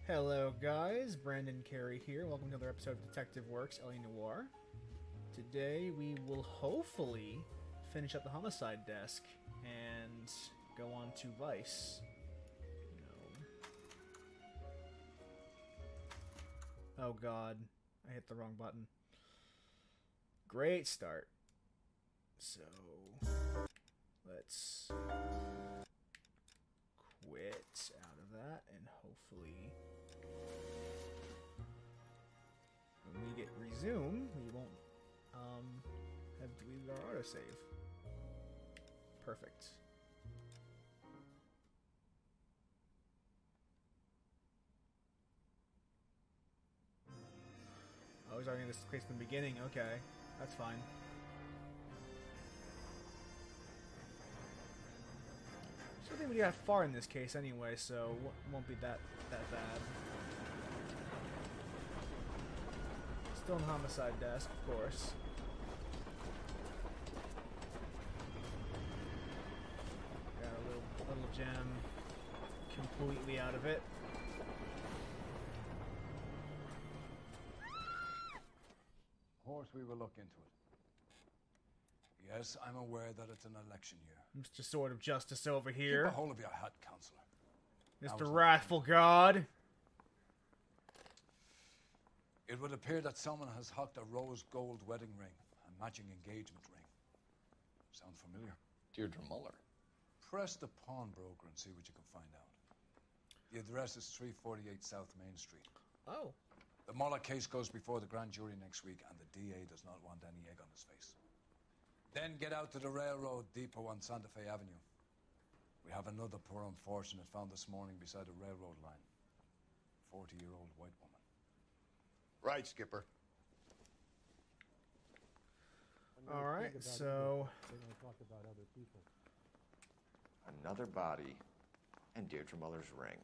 Hello guys, Brandon Carey here. Welcome to another episode of Detective Works, Noire. Today we will hopefully finish up the Homicide desk and go on to Vice. No. Oh god, I hit the wrong button. Great start. So, let's quit out of that and hopefully when we get resume, we won't have deleted our autosave. Perfect. Oh, he's already in this place from the beginning. Okay, that's fine. I don't think we got far in this case anyway, so it won't be that bad. Still in the Homicide desk, of course. Got a little gem completely out of it. Of course we will look into it. Yes, I'm aware that it's an election year. Mr. Sword of Justice over here. Keep a hold of your hat, Counselor. Mr. Wrathful God. It would appear that someone has hocked a rose gold wedding ring, a matching engagement ring. Sound familiar? Deirdre Muller. Press the pawnbroker and see what you can find out. The address is 348 South Main Street. Oh. The Muller case goes before the grand jury next week, and the DA does not want any egg on his face. Then get out to the railroad depot on Santa Fe Avenue. We have another poor unfortunate found this morning beside a railroad line. 40-year-old white woman. Right, Skipper. Alright, so... Another body and Deirdre Muller's ring.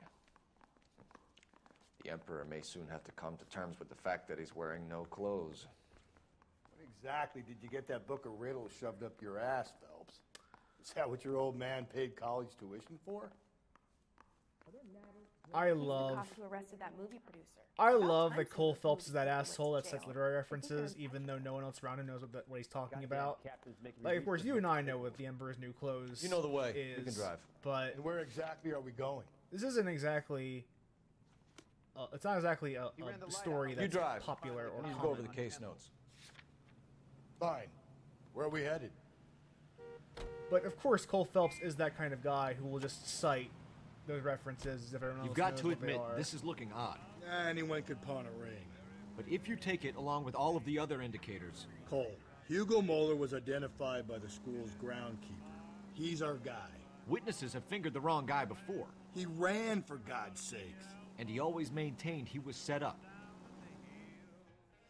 The Emperor may soon have to come to terms with the fact that he's wearing no clothes. What exactly did you get that book of riddles shoved up your ass, Phelps? Is that what your old man paid college tuition for? I love who arrested that movie producer. I love that Cole Phelps is that asshole that sets literary references, even though no one else around him knows what he's talking about. Like, of course, you and I know what the Emperor's New Clothes You know the way. is. You can drive. But And where exactly are we going? this isn't exactly... it's not exactly a story that's drive. popular or You common. go over the case notes. Fine. Where are we headed? But, of course, Cole Phelps is that kind of guy who will just cite those references if everyone else You've got knows to what they admit, are. this is looking odd. Anyone could pawn a ring. But if you take it along with all of the other indicators... Cole, Hugo Moeller was identified by the school's groundkeeper. He's our guy. Witnesses have fingered the wrong guy before. He ran, for God's sakes. And he always maintained he was set up.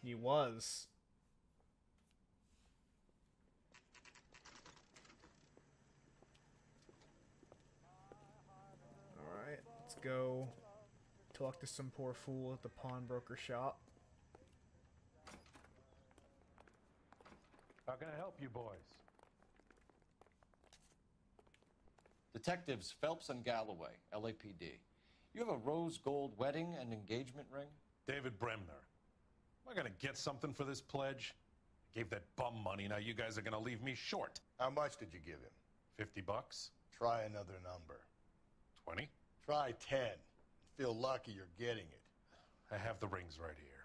He was. Alright, let's go talk to some poor fool at the pawnbroker shop. How can I help you boys? Detectives Phelps and Galloway, LAPD. You have a rose gold wedding and engagement ring? David Bremner. Am I gonna get something for this pledge? I gave that bum money, now you guys are gonna leave me short. How much did you give him? 50 bucks? Try another number. 20? Try 10. Feel lucky you're getting it. I have the rings right here.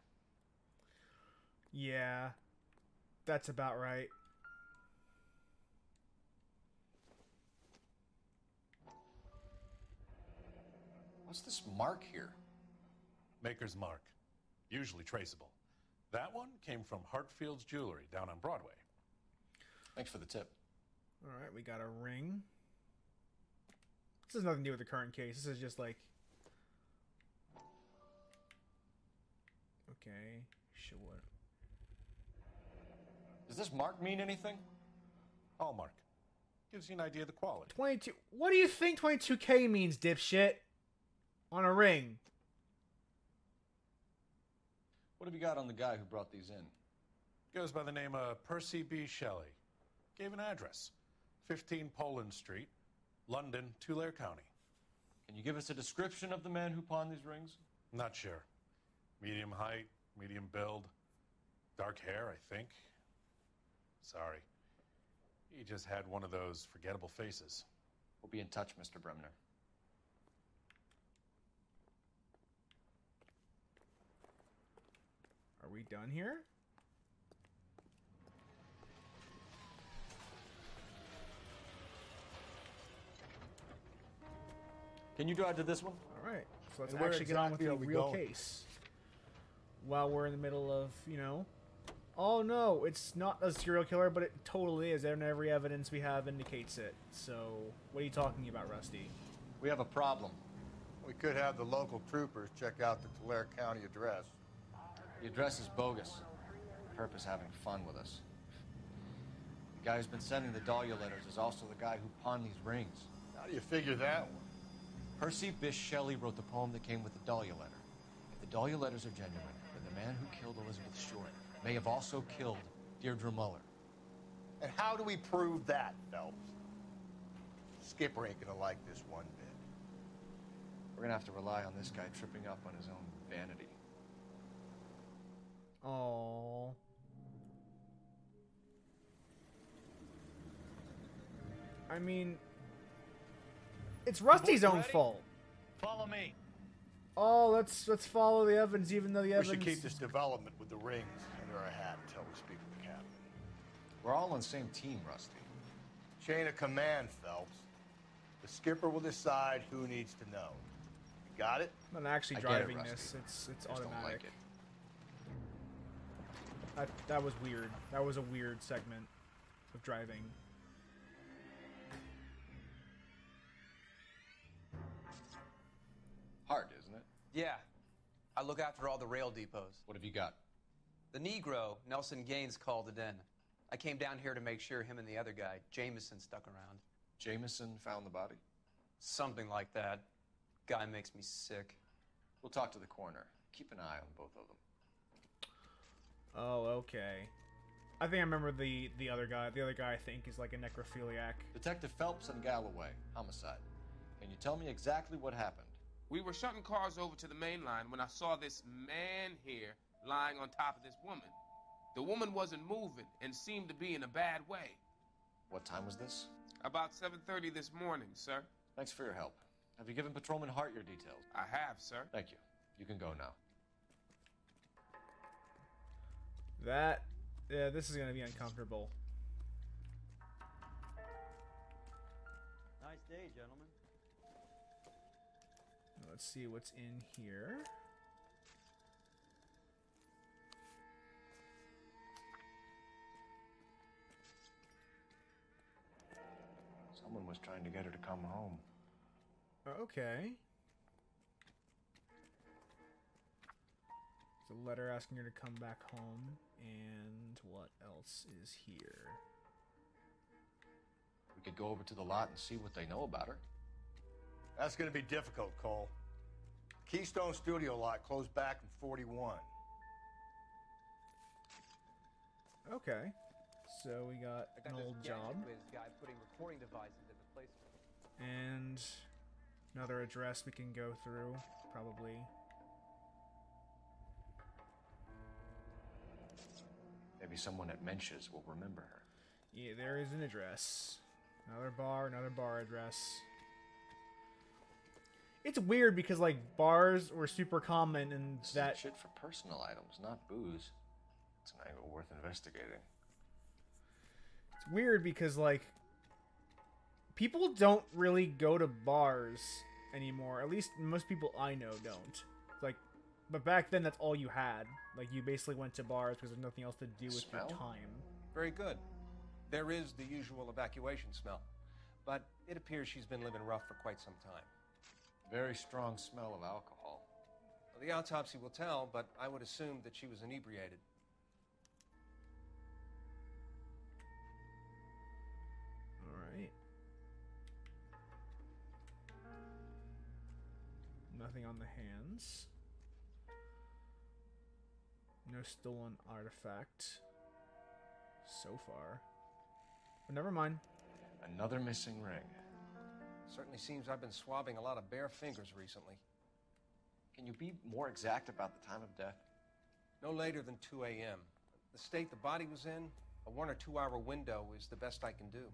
Yeah, that's about right. What's this mark here? Maker's mark. Usually traceable. That one came from Hartfield's Jewelry down on Broadway. Thanks for the tip. Alright, we got a ring. This has nothing to do with the current case. This is just like... Okay, sure. Does this mark mean anything? Hallmark. Gives you an idea of the quality. 22... What do you think 22K means, dipshit? On a ring. What have you got on the guy who brought these in? Goes by the name of Percy B. Shelley. Gave an address. 15 Poland Street, London, Tulare County. Can you give us a description of the man who pawned these rings? Not sure. Medium height, medium build, dark hair, I think. Sorry. He just had one of those forgettable faces. We'll be in touch, Mr. Bremner. Are we done here? Can you drive to this one? All right. So let's And where actually get on with exactly the are we real going? case. While we're in the middle of, you know... Oh, no, it's not a serial killer, but it totally is, and every evidence we have indicates it. So, what are you talking about, Rusty? We have a problem. We could have the local troopers check out the Tulare County address. The address is bogus. Purpose having fun with us. The guy who's been sending the Dahlia letters is also the guy who pawned these rings. How do you figure that one? Percy Bysshe Shelley wrote the poem that came with the Dahlia letter. If the Dahlia letters are genuine, then the man who killed Elizabeth Short may have also killed Deirdre Muller. And how do we prove that, Phelps? Skipper ain't gonna like this one bit. We're gonna have to rely on this guy tripping up on his own vanity. Oh. I mean, it's Rusty's own fault. Follow me. Oh, let's follow the evidence, even though the We evidence. should keep this development with the rings under our hat until we speak with the captain. We're all on the same team, Rusty. Chain of command, Phelps. The skipper will decide who needs to know. You got it? I'm not actually I get it, driving Rusty. this. It's Just don't automatic. like it. That was weird. That was a weird segment of driving. Hard, isn't it? Yeah. I look after all the rail depots. What have you got? The Negro, Nelson Gaines, called it in. I came down here to make sure him and the other guy, Jameson, stuck around. Jameson found the body? Something like that. Guy makes me sick. We'll talk to the coroner. Keep an eye on both of them. Oh, okay. I think I remember the other guy. The other guy, I think, is like a necrophiliac. Detective Phelps and Galloway, homicide. Can you tell me exactly what happened? We were shutting cars over to the main line when I saw this man here lying on top of this woman. The woman wasn't moving and seemed to be in a bad way. What time was this? About 7:30 this morning, sir. Thanks for your help. Have you given Patrolman Hart your details? I have, sir. Thank you. You can go now. Yeah, this is gonna be uncomfortable. Nice day, gentlemen. Let's see what's in here. Someone was trying to get her to come home. Okay. There's a letter asking her to come back home. And what else is here? We could go over to the lot and see what they know about her. That's gonna be difficult, Cole. Keystone Studio lot closed back in 41. Okay. So we got I an got this old gadget job. whiz guy putting recording devices in the place. And another address we can go through, probably. Maybe someone at Mensch's will remember her. Yeah, there is an address. Another bar address. It's weird because, like, bars were super common and This that... is shit for personal items, not booze. It's an angle worth investigating. It's weird because, like, people don't really go to bars anymore. At least most people I know don't. Like, but back then that's all you had. Like, you basically went to bars because there's nothing else to do with Smell? your time. Very good. There is the usual evacuation smell, but it appears she's been living rough for quite some time. Very strong smell of alcohol. Well, the autopsy will tell, but I would assume that she was inebriated. Alright. Nothing on the hands. No stolen artifact. So far. But never mind. Another missing ring. Certainly seems I've been swabbing a lot of bare fingers recently. Can you be more exact about the time of death? No later than 2 a.m. The state the body was in, a 1 or 2 hour window is the best I can do.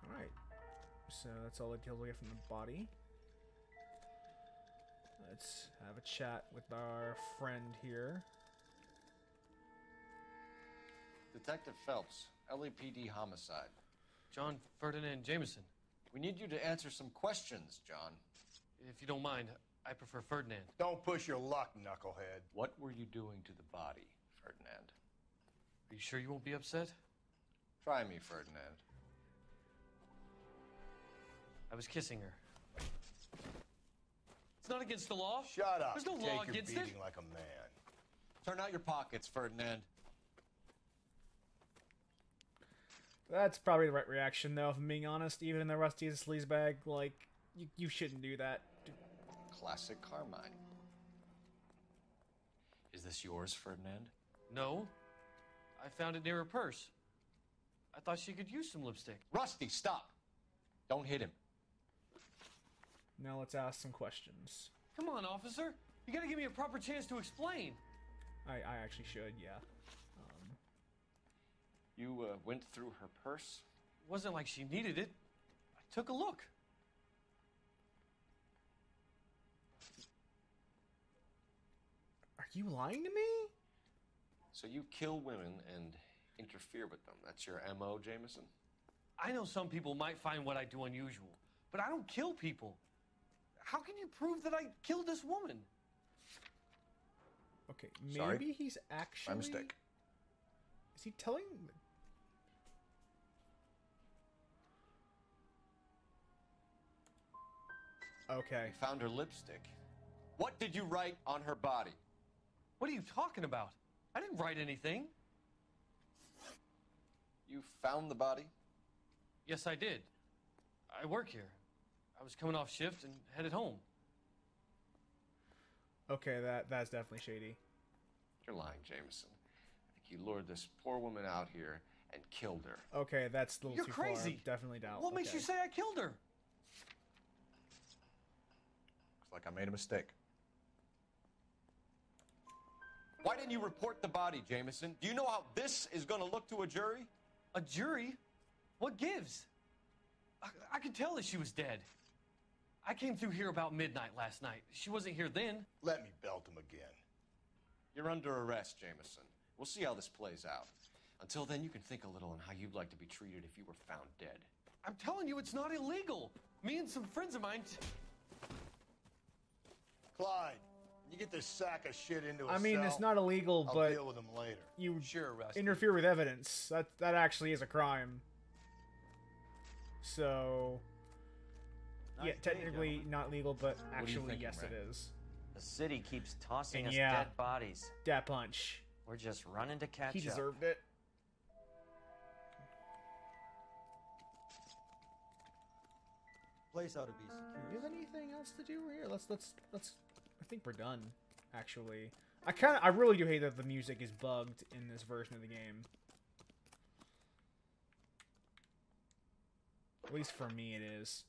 Alright. So that's all the details we get from the body. Let's have a chat with our friend here. Detective Phelps, LAPD Homicide. John Ferdinand Jameson. We need you to answer some questions, John. If you don't mind, I prefer Ferdinand. Don't push your luck, knucklehead. What were you doing to the body, Ferdinand? Are you sure you won't be upset? Try me, Ferdinand. I was kissing her. It's not against the law. Shut up. There's no law Take against your it. beating like a man. Turn out your pockets, Ferdinand. That's probably the right reaction, though, if I'm being honest. Even in the Rusty as a sleazebag, like, you shouldn't do that. Classic Carmine. Is this yours, Ferdinand? No. I found it near her purse. I thought she could use some lipstick. Rusty, stop! Don't hit him. Now let's ask some questions. Come on, officer. You gotta give me a proper chance to explain. I actually should, yeah. You went through her purse? It wasn't like she needed it. I took a look. Are you lying to me? So you kill women and interfere with them. That's your M.O., Jameson? I know some people might find what I do unusual, but I don't kill people. How can you prove that I killed this woman? Okay, maybe Sorry? he's actually... My mistake. Is he telling... Okay. You found her lipstick. What did you write on her body? What are you talking about? I didn't write anything. You found the body? Yes, I did. I work here. I was coming off shift and headed home. Okay, that's definitely shady. You're lying, Jameson. I think you lured this poor woman out here and killed her. Okay, that's a little You're too crazy. far. Definitely doubt. What makes you say I killed her? Looks like I made a mistake. Why didn't you report the body, Jameson? Do you know how this is going to look to a jury? A jury? What gives? I could tell that she was dead. I came through here about midnight last night. She wasn't here then. Let me belt him again. You're under arrest, Jameson. We'll see how this plays out. Until then, you can think a little on how you'd like to be treated if you were found dead. I'm telling you, it's not illegal. Me and some friends of mine... Clyde, you get this sack of shit into a I mean, cell, it's not illegal, I'll but deal with him later. you Sure, Rusty. interfere with evidence. That actually is a crime. So... Nice yeah, day, technically gentlemen. not legal, but are you actually, thinking, yes, Ray? it is. The city keeps tossing And us yeah. dead bodies. Dat punch. We're just running to catch He up. deserved it. Place ought to be Do secure. you have anything else to do here? Let's. I think we're done. Actually, I really do hate that the music is bugged in this version of the game. At least for me, it is.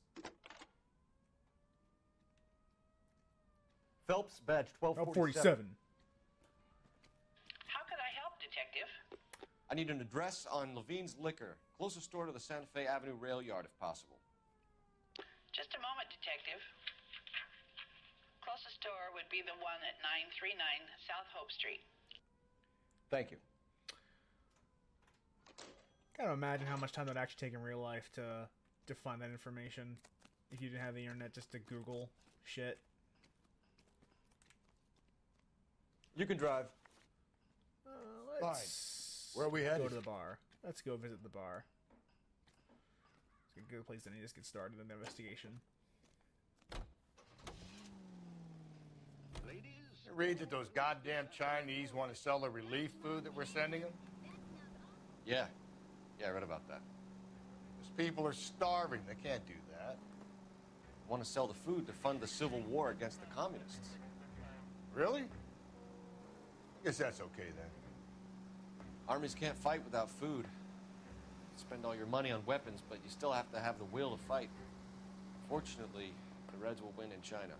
Phelps, badge 1247. How could I help, Detective? I need an address on Levine's Liquor, closest store to the Santa Fe Avenue rail yard, if possible. Just a moment, Detective. Closest store would be the one at 939 South Hope Street. Thank you. Gotta imagine how much time that would actually take in real life to find that information if you didn't have the internet just to Google shit. You can drive. Let's Where are we headed? go to the bar. Let's go visit the bar. It's a good place to just get started in the investigation. You read that those goddamn Chinese want to sell the relief food that we're sending them? Yeah, I read about that. Those people are starving. They can't do that. Want to sell the food to fund the civil war against the communists. Really? I guess that's okay then. Armies can't fight without food. You spend all your money on weapons, but you still have to have the will to fight. Fortunately, the Reds will win in China.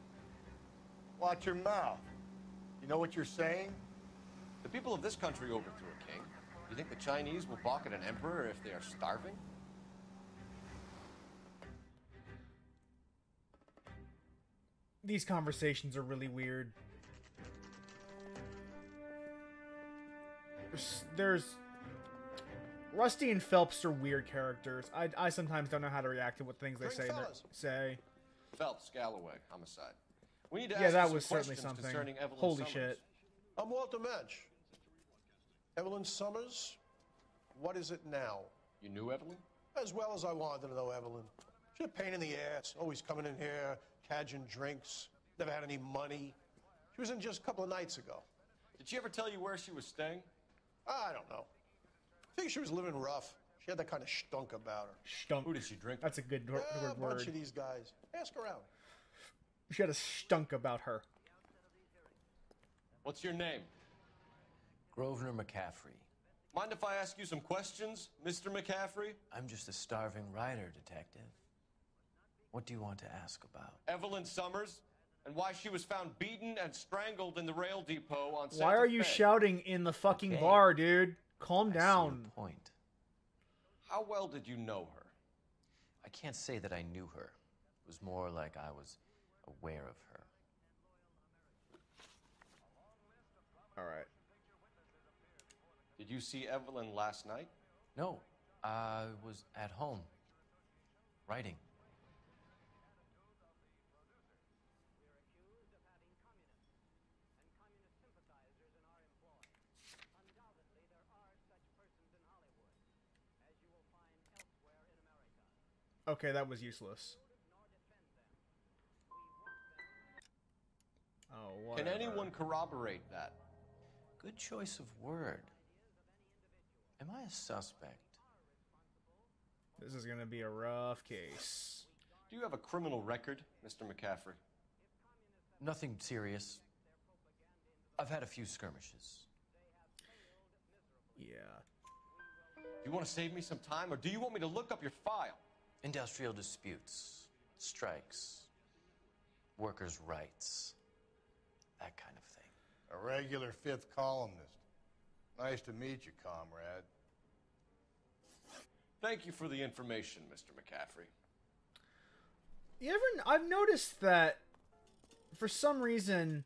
Watch your mouth. You know what you're saying? The people of this country overthrew a king. You think the Chinese will balk at an emperor if they are starving? These conversations are really weird. There's Rusty and Phelps are weird characters. I sometimes don't know how to react to what things they say. Phelps, Galloway, Homicide. We need to yeah, ask that you was some certainly questions something. concerning Evelyn Holy Summers. shit. I'm Walter Mensch. Evelyn Summers, what is it now? You knew Evelyn? As well as I wanted to know Evelyn. She's a pain in the ass, always coming in here, cadging drinks, never had any money. She was in just a couple of nights ago. Did she ever tell you where she was staying? I don't know. I think she was living rough. She had that kind of stunk about her. Stunk. Who did she drink? That's a good A word. bunch of these guys. Ask around. She had a stunk about her. What's your name? Grosvenor McCaffrey. Mind if I ask you some questions, Mr. McCaffrey? I'm just a starving writer, detective. What do you want to ask about? Evelyn Summers, and why she was found beaten and strangled in the rail depot on Santa Why are you Fe. shouting in the fucking Okay. bar, dude? Calm I down. see your point. How well did you know her? I can't say that I knew her. It was more like I was aware of her. All right. Did you see Evelyn last night? No, I was at home, writing. Okay, that was useless. Oh, Can whatever. anyone corroborate that? Good choice of word. Am I a suspect? This is gonna be a rough case. Do you have a criminal record, Mr. McCaffrey? Nothing serious. I've had a few skirmishes. Yeah. Do you want to save me some time, or do you want me to look up your file? Industrial disputes, strikes, workers' rights, that kind of thing. A regular fifth columnist. Nice to meet you, comrade. Thank you for the information, Mr. McCaffrey. I've noticed that for some reason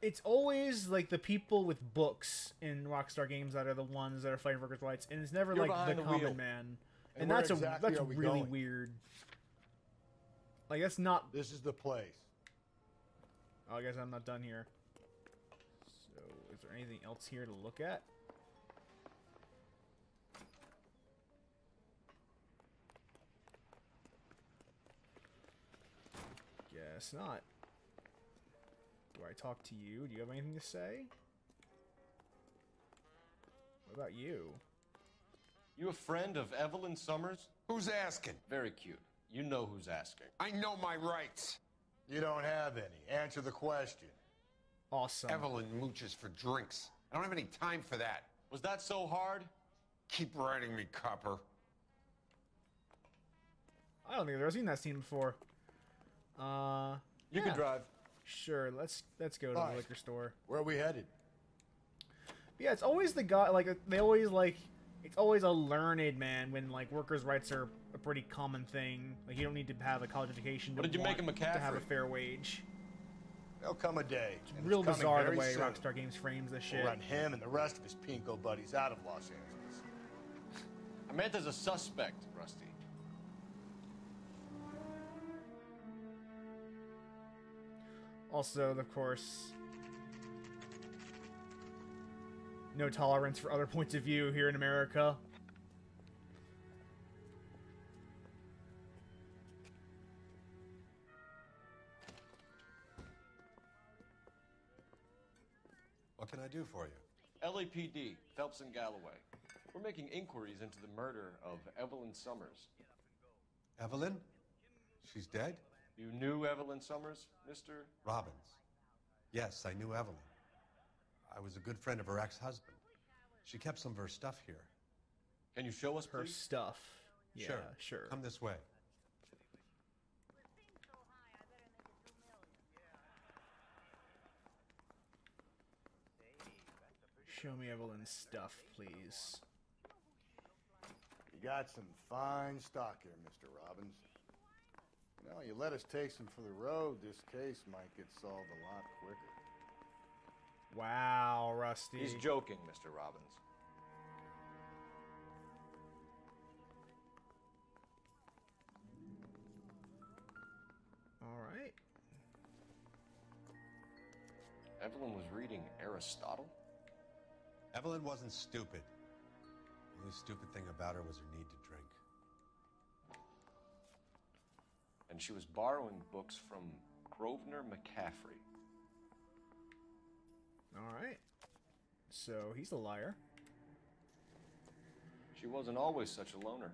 it's always like the people with books in Rockstar games that are the ones that are fighting workers' rights, and it's never You're like the behind the common wheel. man. And And where that's exactly that's are we really going? weird. Like that's not. This is the place. Oh, I guess I'm not done here. So, is there anything else here to look at? Guess not. Do I talk to you? Do you have anything to say? What about you? You a friend of Evelyn Summers? Who's asking? Very cute. You know who's asking. I know my rights. You don't have any. Answer the question. Awesome. Evelyn mooches for drinks. I don't have any time for that. Was that so hard? Keep writing me, copper. I don't think I've ever seen that scene before. You yeah. can drive. Sure, let's go to All the right. liquor store. Where are we headed? Yeah, it's always the guy, like, they always, like, it's always a learned man when, like, workers' rights are a pretty common thing. Like, you don't need to have a college education to What did you make want of to have a McCaffrey? fair wage. There'll come a day. It's and real coming bizarre the very way soon. Rockstar Games frames this shit. We'll run him and the rest of his pinko buddies out of Los Angeles. I meant as a suspect, Rusty. Also, of course, no tolerance for other points of view here in America. What can I do for you? LAPD, Phelps and Galloway. We're making inquiries into the murder of Evelyn Summers. Evelyn? She's dead? You knew Evelyn Summers, Mr. Robbins. Yes, I knew Evelyn. I was a good friend of her ex-husband. She kept some of her stuff here. Can you show us, Her please? stuff. Yeah, sure. Come this way. Show me Evelyn's stuff, please. You got some fine stock here, Mr. Robbins. You know, you let us take some for the road, this case might get solved a lot quicker. Wow, Rusty. He's joking, Mr. Robbins. All right. Evelyn was reading Aristotle? Evelyn wasn't stupid. The only stupid thing about her was her need to drink. And she was borrowing books from Grosvenor McCaffrey. All right. So he's a liar. She wasn't always such a loner.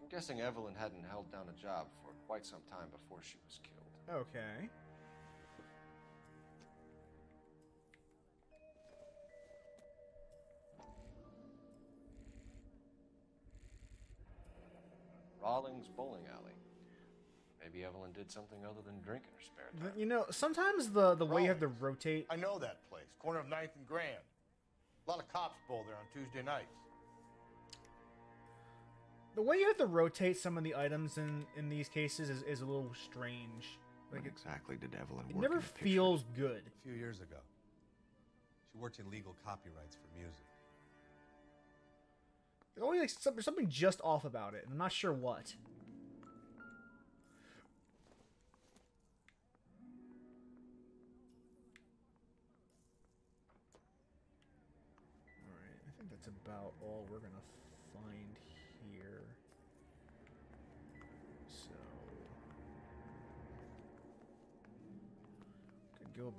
I'm guessing Evelyn hadn't held down a job for quite some time before she was killed. Okay. Rawlings Bowling Alley. Maybe Evelyn did something other than drink in her spare time. You know, sometimes the way you have to rotate. I know that place. Corner of 9th and Grand. A lot of cops bowl there on Tuesday nights. The way you have to rotate some of the items in these cases is a little strange. Like When exactly did Evelyn it work never in the picture? feels good. A few years ago. She worked in legal copyrights for music. There's always like there's something just off about it, and I'm not sure what. Alright, I think that's about all we're gonna find here. So could go.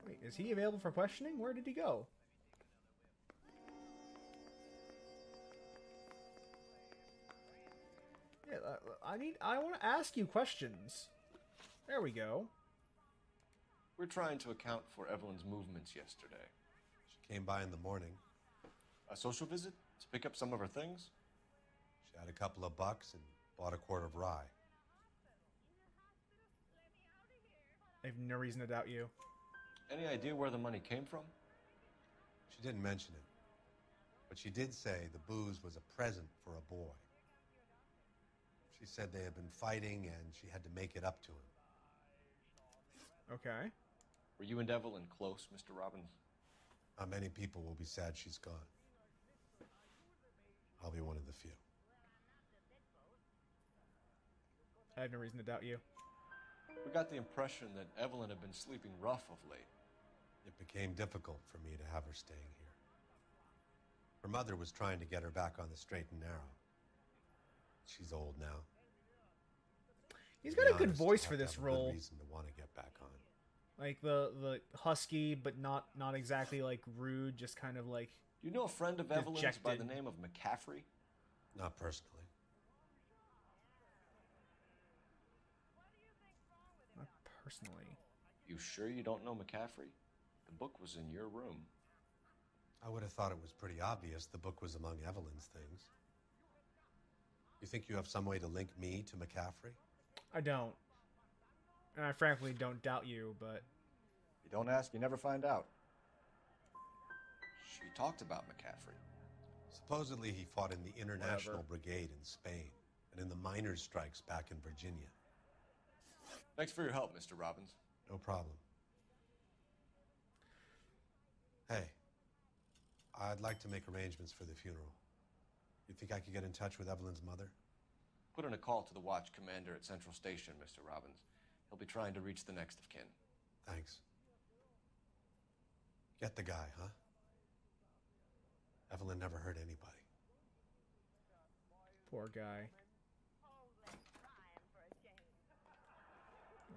Wait, is he available for questioning? Where did he go? Yeah, I want to ask you questions. There we go. We're trying to account for Evelyn's movements yesterday. She came by in the morning. A social visit to pick up some of her things? She had a couple of bucks and bought a quart of rye. I have no reason to doubt you. Any idea where the money came from? She didn't mention it. But she did say the booze was a present for a boy. She said they had been fighting and she had to make it up to him. Okay. Were you and Evelyn close, Mr. Robbins? Not many people will be sad she's gone. I'll be one of the few. I have no reason to doubt you. We got the impression that Evelyn had been sleeping rough of late. It became difficult for me to have her staying here. Her mother was trying to get her back on the straight and narrow. She's old now. He's To got be a good honest, voice I for have to this have a good role. reason to want to get back on. Like the husky, but not exactly like rude. Just kind of like. Do you know a friend of Evelyn's by dejected. the name of McCaffrey? Not personally. Not personally. You sure you don't know McCaffrey? The book was in your room. I would have thought it was pretty obvious the book was among Evelyn's things. You think you have some way to link me to McCaffrey? I don't. And I frankly don't doubt you, but. You don't ask, you never find out. She talked about McCaffrey. Supposedly he fought in the International Whatever. Brigade in Spain and in the miners' strikes back in Virginia. Thanks for your help, Mr. Robbins. No problem. Hey, I'd like to make arrangements for the funeral. You think I could get in touch with Evelyn's mother? Put in a call to the watch commander at Central Station, Mr. Robbins. He'll be trying to reach the next of kin. Thanks. Get the guy, huh? Evelyn never hurt anybody. Poor guy.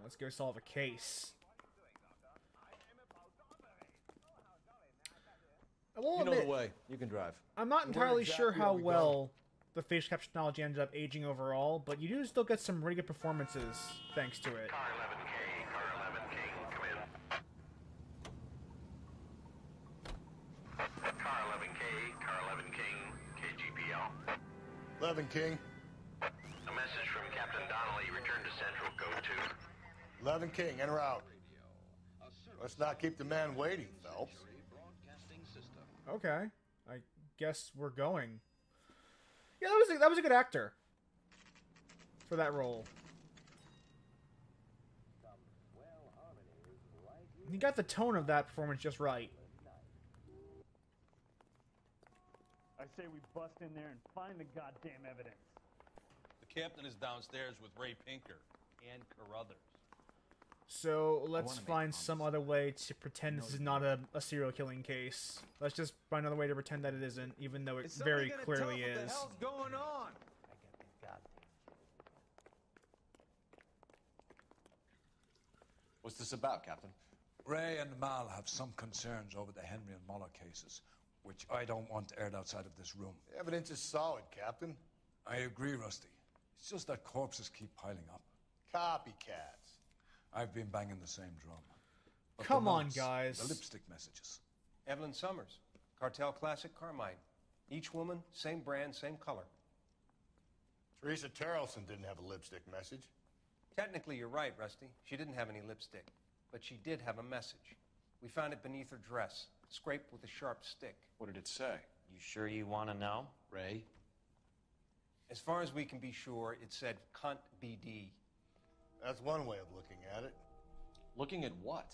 Let's go solve a case. I will You know admit, the way. You can drive. I'm not Where entirely sure exactly how are we well the facial capture technology ended up aging overall, but you do still get some really good performances thanks to it. Car 11K, car 11K, come in. Car 11K, car 11 King. A message from Captain Donnelly. Return to Central. Code 2. 11 King, en route. Let's not keep the man waiting, Phelps. Okay. I guess we're going. Yeah, that was a good actor for that role. He got the tone of that performance just right. I say we bust in there and find the goddamn evidence. The captain is downstairs with Ray Pinker and Carruthers. So let's find some other way to pretend this is not a serial killing case. Let's just find another way to pretend that it isn't, even though it very clearly is. What the hell's going on? What's this about, Captain? Ray and Mal have some concerns over the Henry and Muller cases, which I don't want aired outside of this room. The evidence is solid, Captain. I agree, Rusty. It's just that corpses keep piling up. Copycats. I've been banging the same drum. But Come the on, notes, guys. The lipstick messages. Evelyn Summers, Cartel Classic Carmine. Each woman, same brand, same color. Teresa Terrelson didn't have a lipstick message. Technically, you're right, Rusty. She didn't have any lipstick, but she did have a message. We found it beneath her dress, scraped with a sharp stick. What did it say? You sure you want to know? Ray? As far as we can be sure, it said cunt BD. That's one way of looking at it. Looking at what?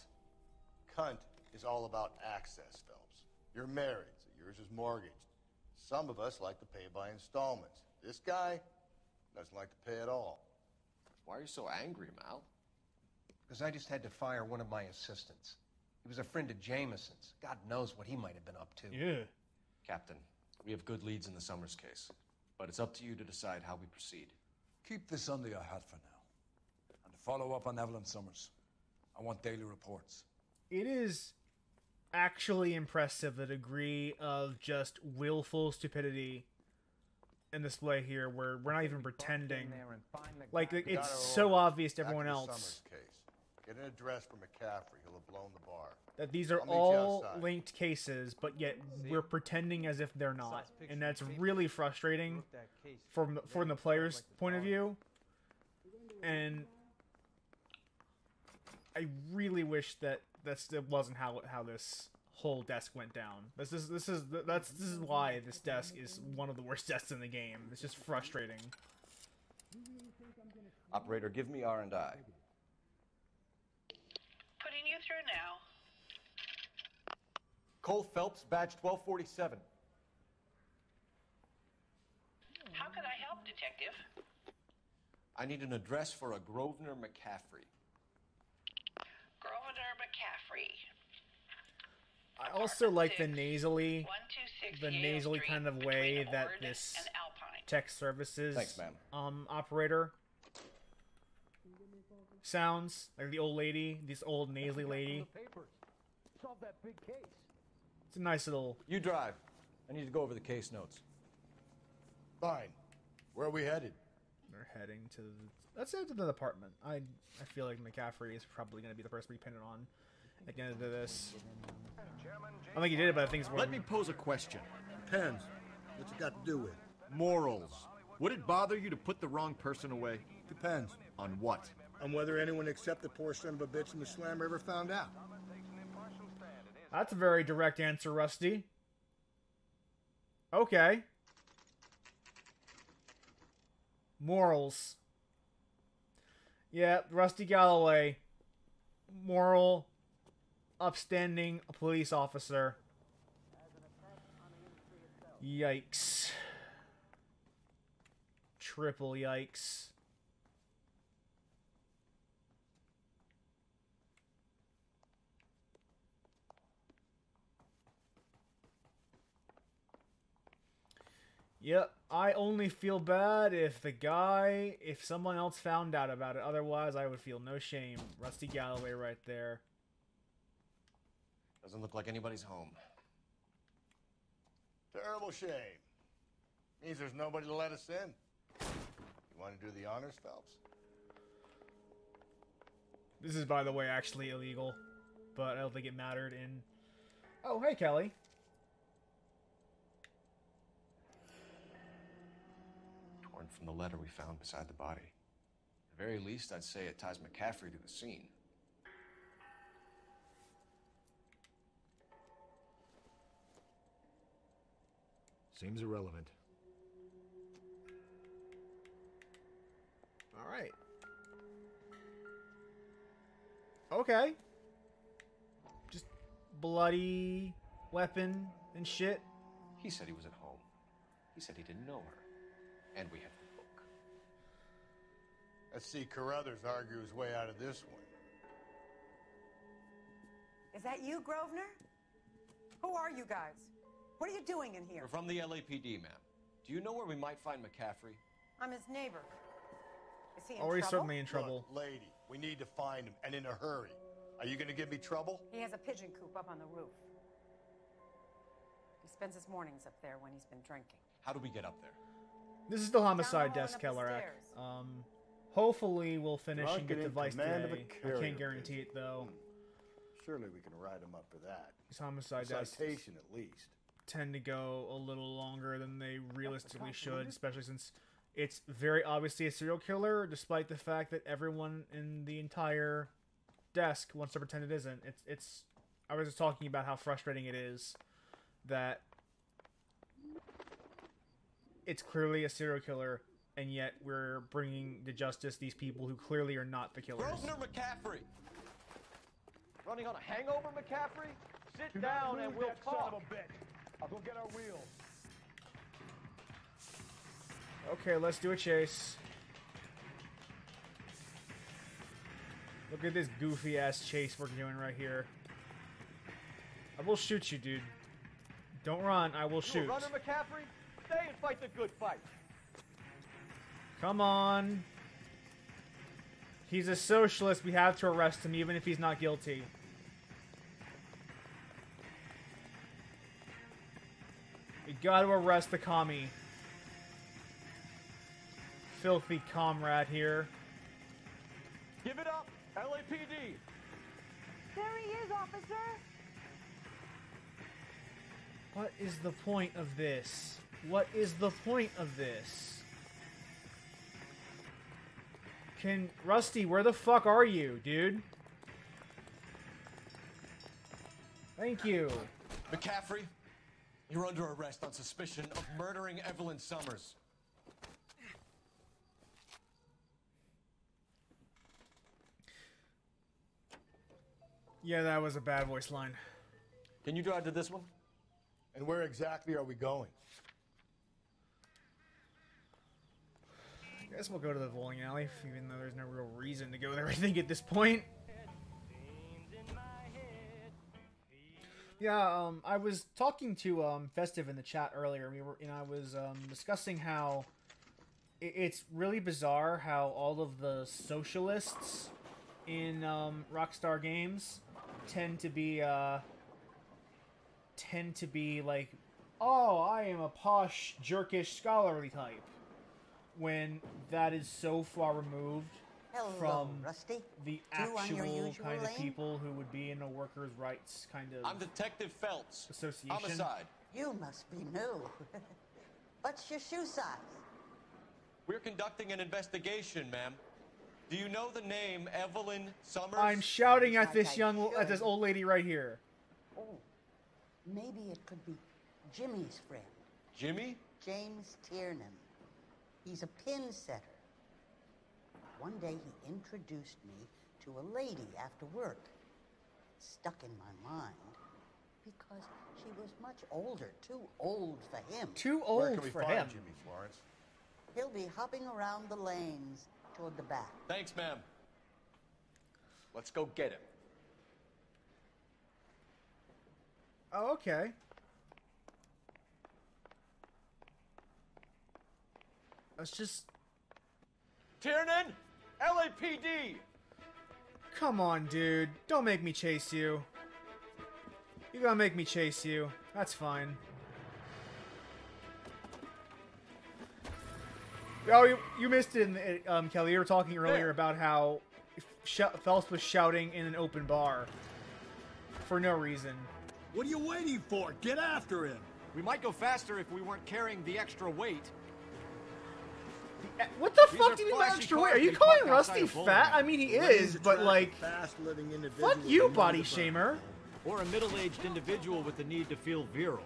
Cunt is all about access, Phelps. You're married, so yours is mortgaged. Some of us like to pay by installments. This guy doesn't like to pay at all. Why are you so angry, Mal? Because I just had to fire one of my assistants. He was a friend of Jameson's. God knows what he might have been up to. Yeah. Captain, we have good leads in the Summers case, but it's up to you to decide how we proceed. Keep this under your hat for now. And follow up on Evelyn Summers. I want daily reports. It is actually impressive the degree of just willful stupidity in display here, where we're not even pretending. Like, it's so obvious to everyone else Summers case. Get an address for McCaffrey. He'll have blown the bar. that these are I'll meet you all outside. linked cases, but yet we're pretending as if they're not, and that's really frustrating from the player's point of view. And I really wish that it wasn't how this whole desk went down. This is why this desk is one of the worst desks in the game. It's just frustrating. Operator, give me R&I. Putting you through now. Cole Phelps, badge 1247. How could I help, Detective? I need an address for a Grosvenor McCaffrey. Grosvenor McCaffrey. I also like the nasally 126 kind of way between that Ord this and Alpine. tech services Thanks, ma'am. Operator sounds like the old lady, this old nasally lady. Solve that big case. It's a nice little. You drive. I need to go over the case notes. Fine. Where are we headed? They're heading to let's head to the apartment. I feel like McCaffrey is probably going to be the person we pin it on at the end of this. I don't think he did it, but I think it's Let me pose a question. Depends. What's it got to do with? Morals. Would it bother you to put the wrong person away? Depends. On what? On whether anyone except the poor son of a bitch in the slammer ever found out. That's a very direct answer, Rusty. Okay. Morals. Yeah, Rusty Galloway. Moral, upstanding police officer. Yikes. Triple yikes. Yep, I only feel bad if someone else found out about it. Otherwise, I would feel no shame. Rusty Galloway right there. Doesn't look like anybody's home. Terrible shame. Means there's nobody to let us in. You want to do the honors, Phelps? This is, by the way, actually illegal, but I don't think it mattered in... Oh, hey, Kelly. torn from the letter we found beside the body. At the very least, I'd say it ties McCaffrey to the scene. Seems irrelevant. All right. Okay. Just bloody weapon and shit. He said he was at home. He said he didn't know her. And we have the book. Let's see Carruthers argue his way out of this one. Is that you, Grosvenor? Who are you guys? What are you doing in here? We're from the LAPD, ma'am. Do you know where we might find McCaffrey? I'm his neighbor. Is he in Oh, he's trouble? certainly in trouble. Look, lady, we need to find him, and in a hurry. Are you going to give me trouble? He has a pigeon coop up on the roof. He spends his mornings up there when he's been drinking. How do we get up there? This is the homicide Down the hall and desk, up the Kellerack. stairs. Hopefully we'll finish and get Drunken the in device command of a today. I carrier can't guarantee it though. Surely we can write him up for that. These homicide desks Citation at least. tend to go a little longer than they realistically should, especially since it's very obviously a serial killer, despite the fact that everyone in the entire desk wants to pretend it isn't. It's I was just talking about how frustrating it is that it's clearly a serial killer, and yet we're bringing to justice these people who clearly are not the killers. Grosvenor McCaffrey! Running on a hangover, McCaffrey? Sit down and we'll talk. Son of a bitch. I'll go get our wheels. Okay, let's do a chase. Look at this goofy ass chase we're doing right here. I will shoot you, dude. Don't run, I will shoot. You a runner, McCaffrey? Stay and fight the good fight. Come on. He's a socialist. We have to arrest him even if he's not guilty. We gotta arrest the commie. Filthy comrade here. Give it up, LAPD. There he is, officer. What is the point of this? What is the point of this? Rusty, where the fuck are you, dude? Thank you. McCaffrey, you're under arrest on suspicion of murdering Evelyn Summers. Yeah, that was a bad voice line. Can you drive to this one? And where exactly are we going? I guess we'll go to the bowling alley, even though there's no real reason to go there, I think, at this point. Yeah, I was talking to Festive in the chat earlier. I was discussing how it's really bizarre how all of the socialists in Rockstar games tend to be like, oh, I am a posh, jerkish, scholarly type, when that is so far removed from Rusty. the Two on your actual usual kind of lane? people who would be in a workers' rights kind of I'm Detective Phelps. association. Homicide. You must be new. What's your shoe size? We're conducting an investigation, ma'am. Do you know the name Evelyn Summers? I'm shouting at this this old lady right here. Oh, maybe it could be Jimmy's friend. Jimmy? James Tiernan. He's a pin setter. One day he introduced me to a lady after work. It stuck in my mind because she was much older, too old for him. Too Where old can we for find him. Jimmy Florence? He'll be hopping around the lanes toward the back. Thanks, ma'am. Let's go get him. Oh, okay. Let's just... Tiernan! LAPD! Come on, dude. Don't make me chase you. You're gonna make me chase you. That's fine. Oh, you missed it, Kelly. You were talking earlier about how Phelps was shouting in an open bar for no reason. What are you waiting for? Get after him! We might go faster if we weren't carrying the extra weight. What the These fuck are do you mean by flashy extra cars weight? Are you they calling park Rusty outside of bowling fat? I alleys. mean, he The lanes is, but attract like, fast-living individuals fuck you, with body need to burn. shamer. Or a middle-aged individual with the need to feel virile.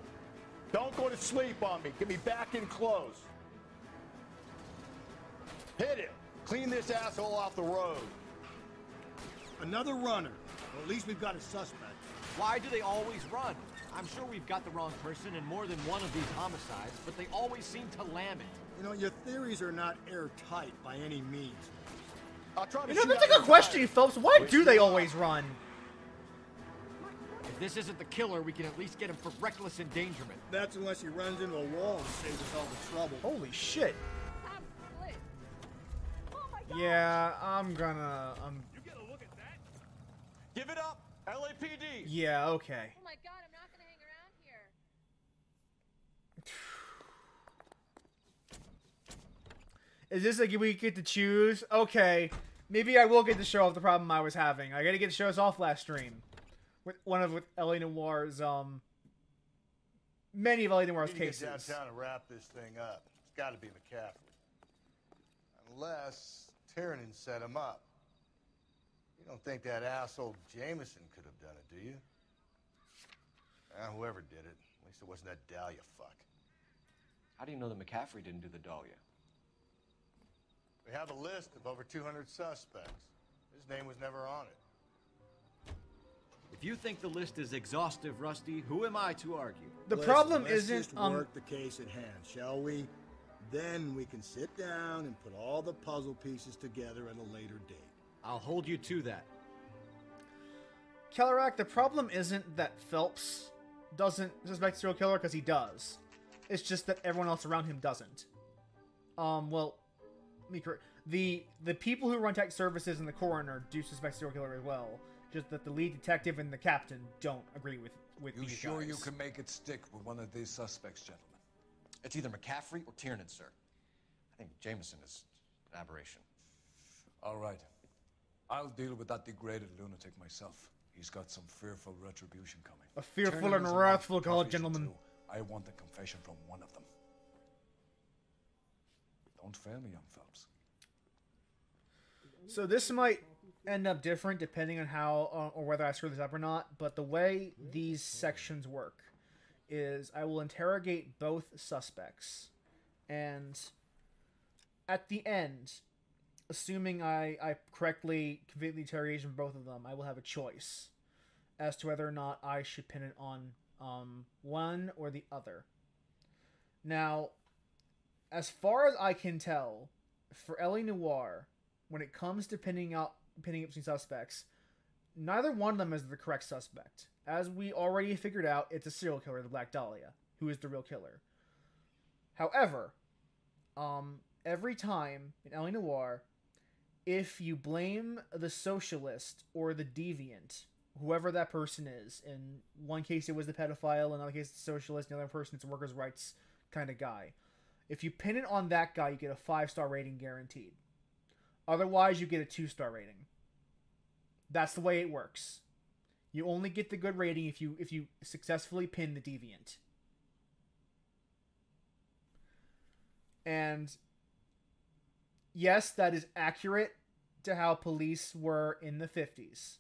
Don't go to sleep on me. Get me back in close. Hit it. Clean this asshole off the road. Another runner. Well, at least we've got a suspect. Why do they always run? I'm sure we've got the wrong person in more than one of these homicides, but they always seem to lam it. You know, your theories are not airtight by any means. I'll try to You know, shoot that's out a good your question, tires. Phelps. Why do they always run? If this isn't the killer, we can at least get him for reckless endangerment. That's unless he runs into a wall and saves us all the trouble. Holy shit. Yeah, I'm gonna. Give it up, LAPD. Yeah, okay. Oh my god, I'm not gonna hang around here. Is this like we get to choose? Okay, maybe I will get to show off the problem I was having. I gotta get to show us off last stream with with LA Noir's many of LA Noir's We need to cases. get downtown and wrap this thing up. It's got to be McCaffrey, unless Tiernan set him up. You don't think that asshole Jameson could have done it, do you? Whoever did it. At least it wasn't that Dahlia fuck. How do you know that McCaffrey didn't do the Dahlia? We have a list of over 200 suspects. His name was never on it. If you think the list is exhaustive, Rusty, who am I to argue? The Listen, problem let's isn't just work the case at hand, shall we? Then we can sit down and put all the puzzle pieces together at a later date. I'll hold you to that. Kellerack, the problem isn't that Phelps doesn't suspect serial killer, because he does. It's just that everyone else around him doesn't. Well, the people who run tech services and the coroner do suspect serial killer as well. Just that the lead detective and the captain don't agree with You these sure guys. you can make it stick with one of these suspects, gentlemen? It's either McCaffrey or Tiernan, sir. I think Jameson is an aberration. All right. I'll deal with that degraded lunatic myself. He's got some fearful retribution coming. A fearful Tiernan and is a wrathful man god, proficient gentlemen. too. I want a confession from one of them. Don't fail me, young Phelps. So this might end up different depending on how or whether I screw this up or not, but the way these sections work is I will interrogate both suspects, and at the end, assuming I correctly complete the interrogation of both of them, I will have a choice as to whether or not I should pin it on one or the other. Now, as far as I can tell, for L.A. Noire, when it comes to pinning up between suspects, neither one of them is the correct suspect. As we already figured out, it's a serial killer, the Black Dahlia, who is the real killer. However, every time in L.A. Noire, if you blame the socialist or the deviant, whoever that person is, in one case it was the pedophile, in another case it's the socialist, in another person it's a workers' rights kind of guy. If you pin it on that guy, you get a 5-star rating guaranteed. Otherwise, you get a 2-star rating. That's the way it works. You only get the good rating if you successfully pin the deviant. And yes, that is accurate to how police were in the 50s.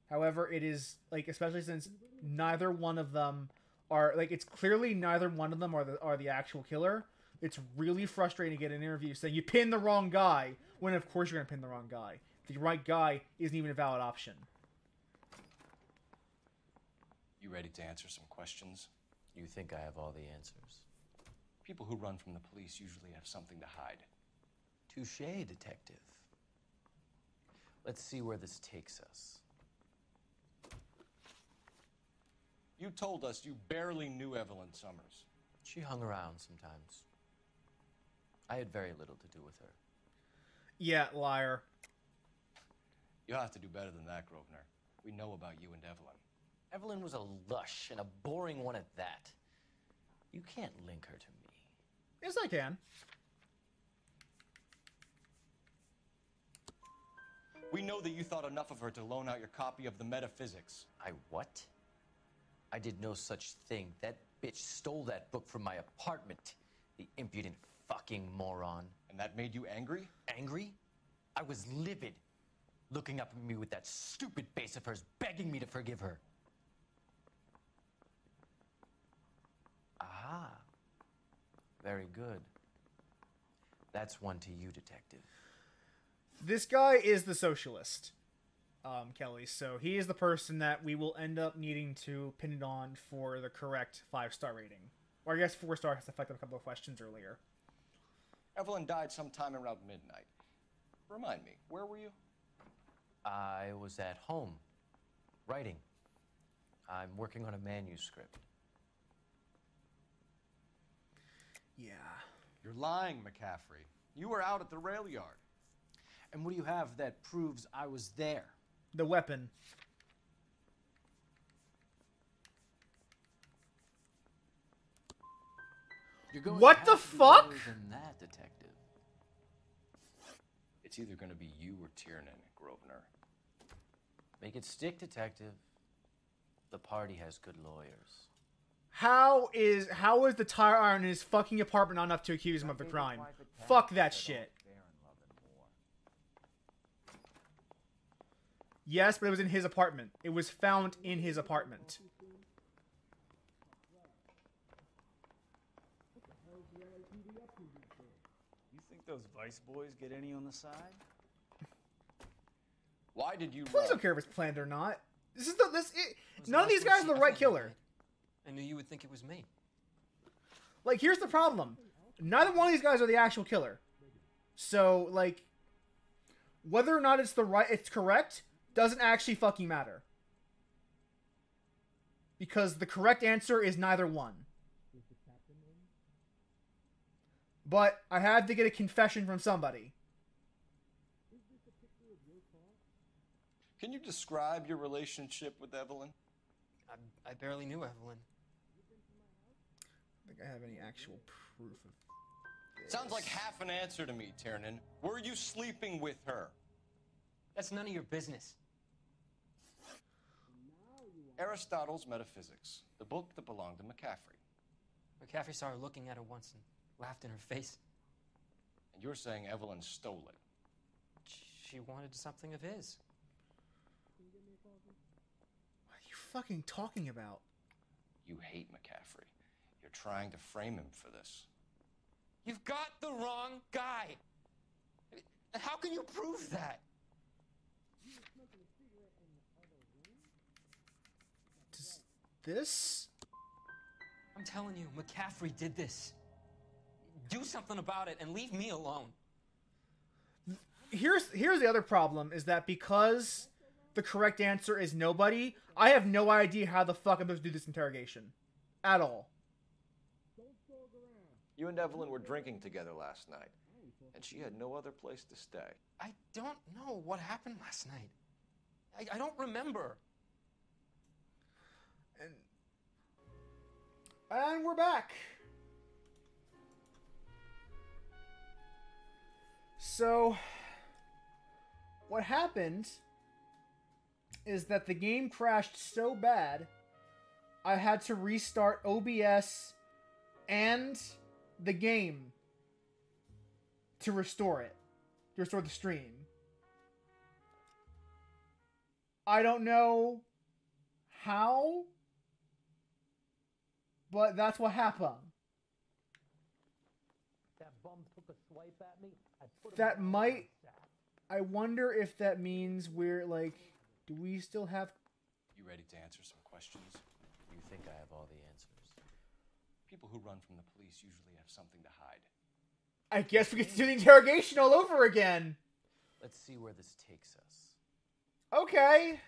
However, it is, like, especially since neither one of them are, like, it's clearly neither one of them are the actual killer. It's really frustrating to get an interview saying you pinned the wrong guy, when of course you're going to pin the wrong guy. The right guy isn't even a valid option. You ready to answer some questions? You think I have all the answers? People who run from the police usually have something to hide. Touché, detective. Let's see where this takes us. You told us you barely knew Evelyn Summers. She hung around sometimes. I had very little to do with her. Yeah, liar. You'll have to do better than that, Grosvenor. We know about you and Evelyn. Evelyn was a lush, and a boring one at that. You can't link her to me. Yes, I can. We know that you thought enough of her to loan out your copy of the Metaphysics. I what? I did no such thing. That bitch stole that book from my apartment. The impudent fucking moron. And that made you angry? Angry? I was livid, looking up at me with that stupid face of hers, begging me to forgive her. Aha. Very good. That's one to you, detective. This guy is the socialist, Kelly. So he is the person that we will end up needing to pin it on for the correct 5-star rating. Or I guess 4-star has affected a couple of questions earlier. Evelyn died sometime around midnight. Remind me, where were you? I was at home, writing. I'm working on a manuscript. Yeah. You're lying, McCaffrey. You were out at the rail yard. And what do you have that proves I was there? The weapon. You're going What to the have to do fuck? better than that, detective. It's either going to be you or Tiernan, Grosvenor. Make it stick, detective. The party has good lawyers. How is the tire iron in his fucking apartment not enough to accuse him of the crime? Fuck that shit. Yes, but it was in his apartment. It was found in his apartment. You think those Vice boys get any on the side? Why did you Please don't care if it's planned or not. None of these guys are the right killer. I knew you would think it was me. Like, here's the problem. Neither one of these guys are the actual killer. So, like, whether or not it's correct doesn't actually fucking matter. Because the correct answer is neither one. But I had to get a confession from somebody. Can you describe your relationship with Evelyn? I barely knew Evelyn. I think I have any actual proof of this. Sounds like half an answer to me, Tiernan. Were you sleeping with her? That's none of your business. Aristotle's Metaphysics, the book that belonged to McCaffrey. McCaffrey saw her looking at her once and laughed in her face. And you're saying Evelyn stole it? She wanted something of his. What are you fucking talking about? You hate McCaffrey. You're trying to frame him for this. You've got the wrong guy. How can you prove that? Does this? I'm telling you, McCaffrey did this. Do something about it and leave me alone. Here's the other problem, is that because the correct answer is nobody, I have no idea how the fuck I'm supposed to do this interrogation. At all. You and Evelyn were drinking together last night, and she had no other place to stay. I don't know what happened last night. I don't remember. And we're back. So, what happened is that the game crashed so bad, I had to restart OBS and the game to restore it, to restore the stream. I don't know how, but that's what happened. That bum took a swipe at me. That might... I wonder if that means we're, like... Do we still have... You ready to answer some questions? You think I have all the answers? People who run from the police usually have something to hide. I guess we get to do the interrogation all over again. Let's see where this takes us. Okay.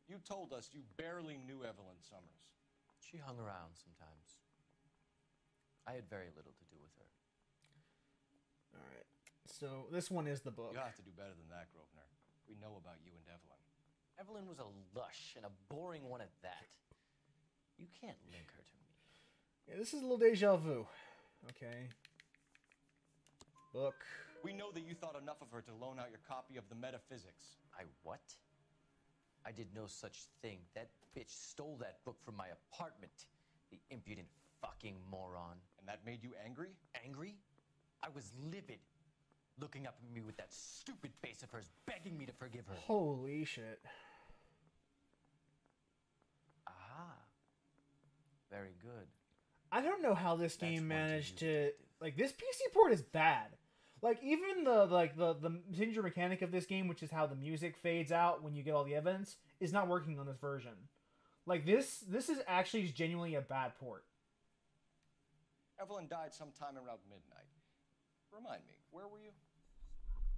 You told us you barely knew Evelyn Summers. She hung around sometimes. I had very little to do with her. Alright. So, this one is the book. You have to do better than that, Grosvenor. We know about you and Evelyn. Evelyn was a lush, and a boring one at that. You can't link her to me. Yeah, this is a little deja vu. Okay. Book. We know that you thought enough of her to loan out your copy of the Metaphysics. I what? I did no such thing. That bitch stole that book from my apartment. The impudent fucking moron. And that made you angry? Angry? I was livid, looking up at me with that stupid face of hers, begging me to forgive her. Holy shit. Ah. Very good. I don't know how this game managed to... Like, this PC port is bad. Like, even the signature mechanic of this game, which is how the music fades out when you get all the evidence, is not working on this version. Like, this is actually genuinely a bad port. Evelyn died sometime around midnight. Remind me, where were you?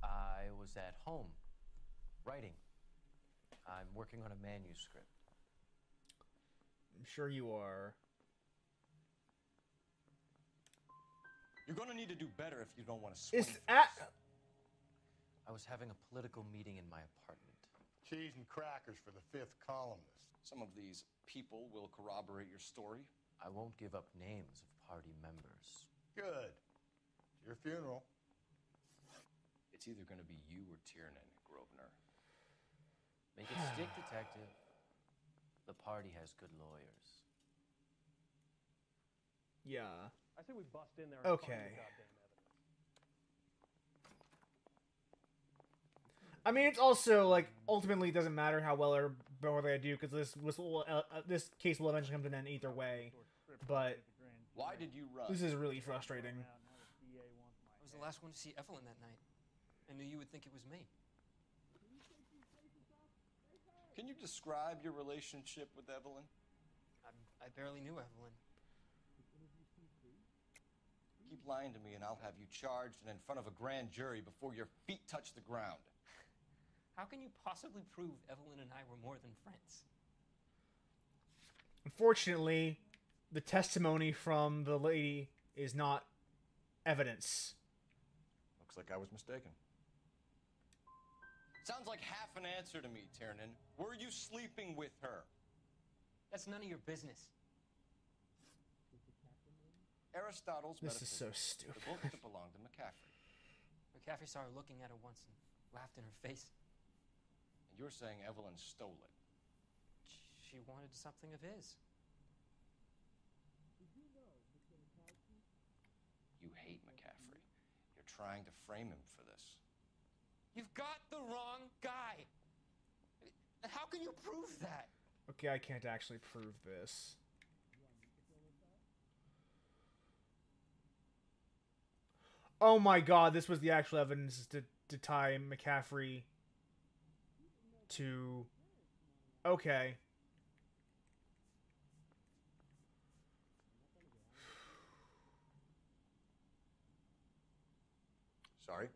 I was at home, writing. I'm working on a manuscript. I'm sure you are. You're gonna need to do better if you don't want to swing. I was having a political meeting in my apartment. Cheese and crackers for the 5th columnist. Some of these people will corroborate your story. I won't give up names of party members. Good. It's your funeral. It's either going to be you or Tiernan, Grosvenor. Make it stick, detective. The party has good lawyers. Yeah. I say we bust in there and Okay. find the goddamn evidence. I mean, it's also, like, ultimately it doesn't matter how well or poorly I do, because this case will eventually come to an end either way. But why did you run? This is really frustrating. I was the last one to see Evelyn that night. I knew you would think it was me. Can you describe your relationship with Evelyn? I barely knew Evelyn. Keep lying to me and I'll have you charged and in front of a grand jury before your feet touch the ground. How can you possibly prove Evelyn and I were more than friends? Unfortunately, the testimony from the lady is not evidence. Looks like I was mistaken. Sounds like half an answer to me, Tiernan. Were you sleeping with her? That's none of your business. Aristotle's This is so Metaphysics, stupid. the book that belonged to McCaffrey. McCaffrey saw her looking at her once and laughed in her face. And you're saying Evelyn stole it. She wanted something of his. You hate McCaffrey. You're trying to frame him for this. You've got the wrong guy. How can you prove that? Okay, I can't actually prove this. Oh my god, this was the actual evidence to tie McCaffrey to... Okay. Sorry?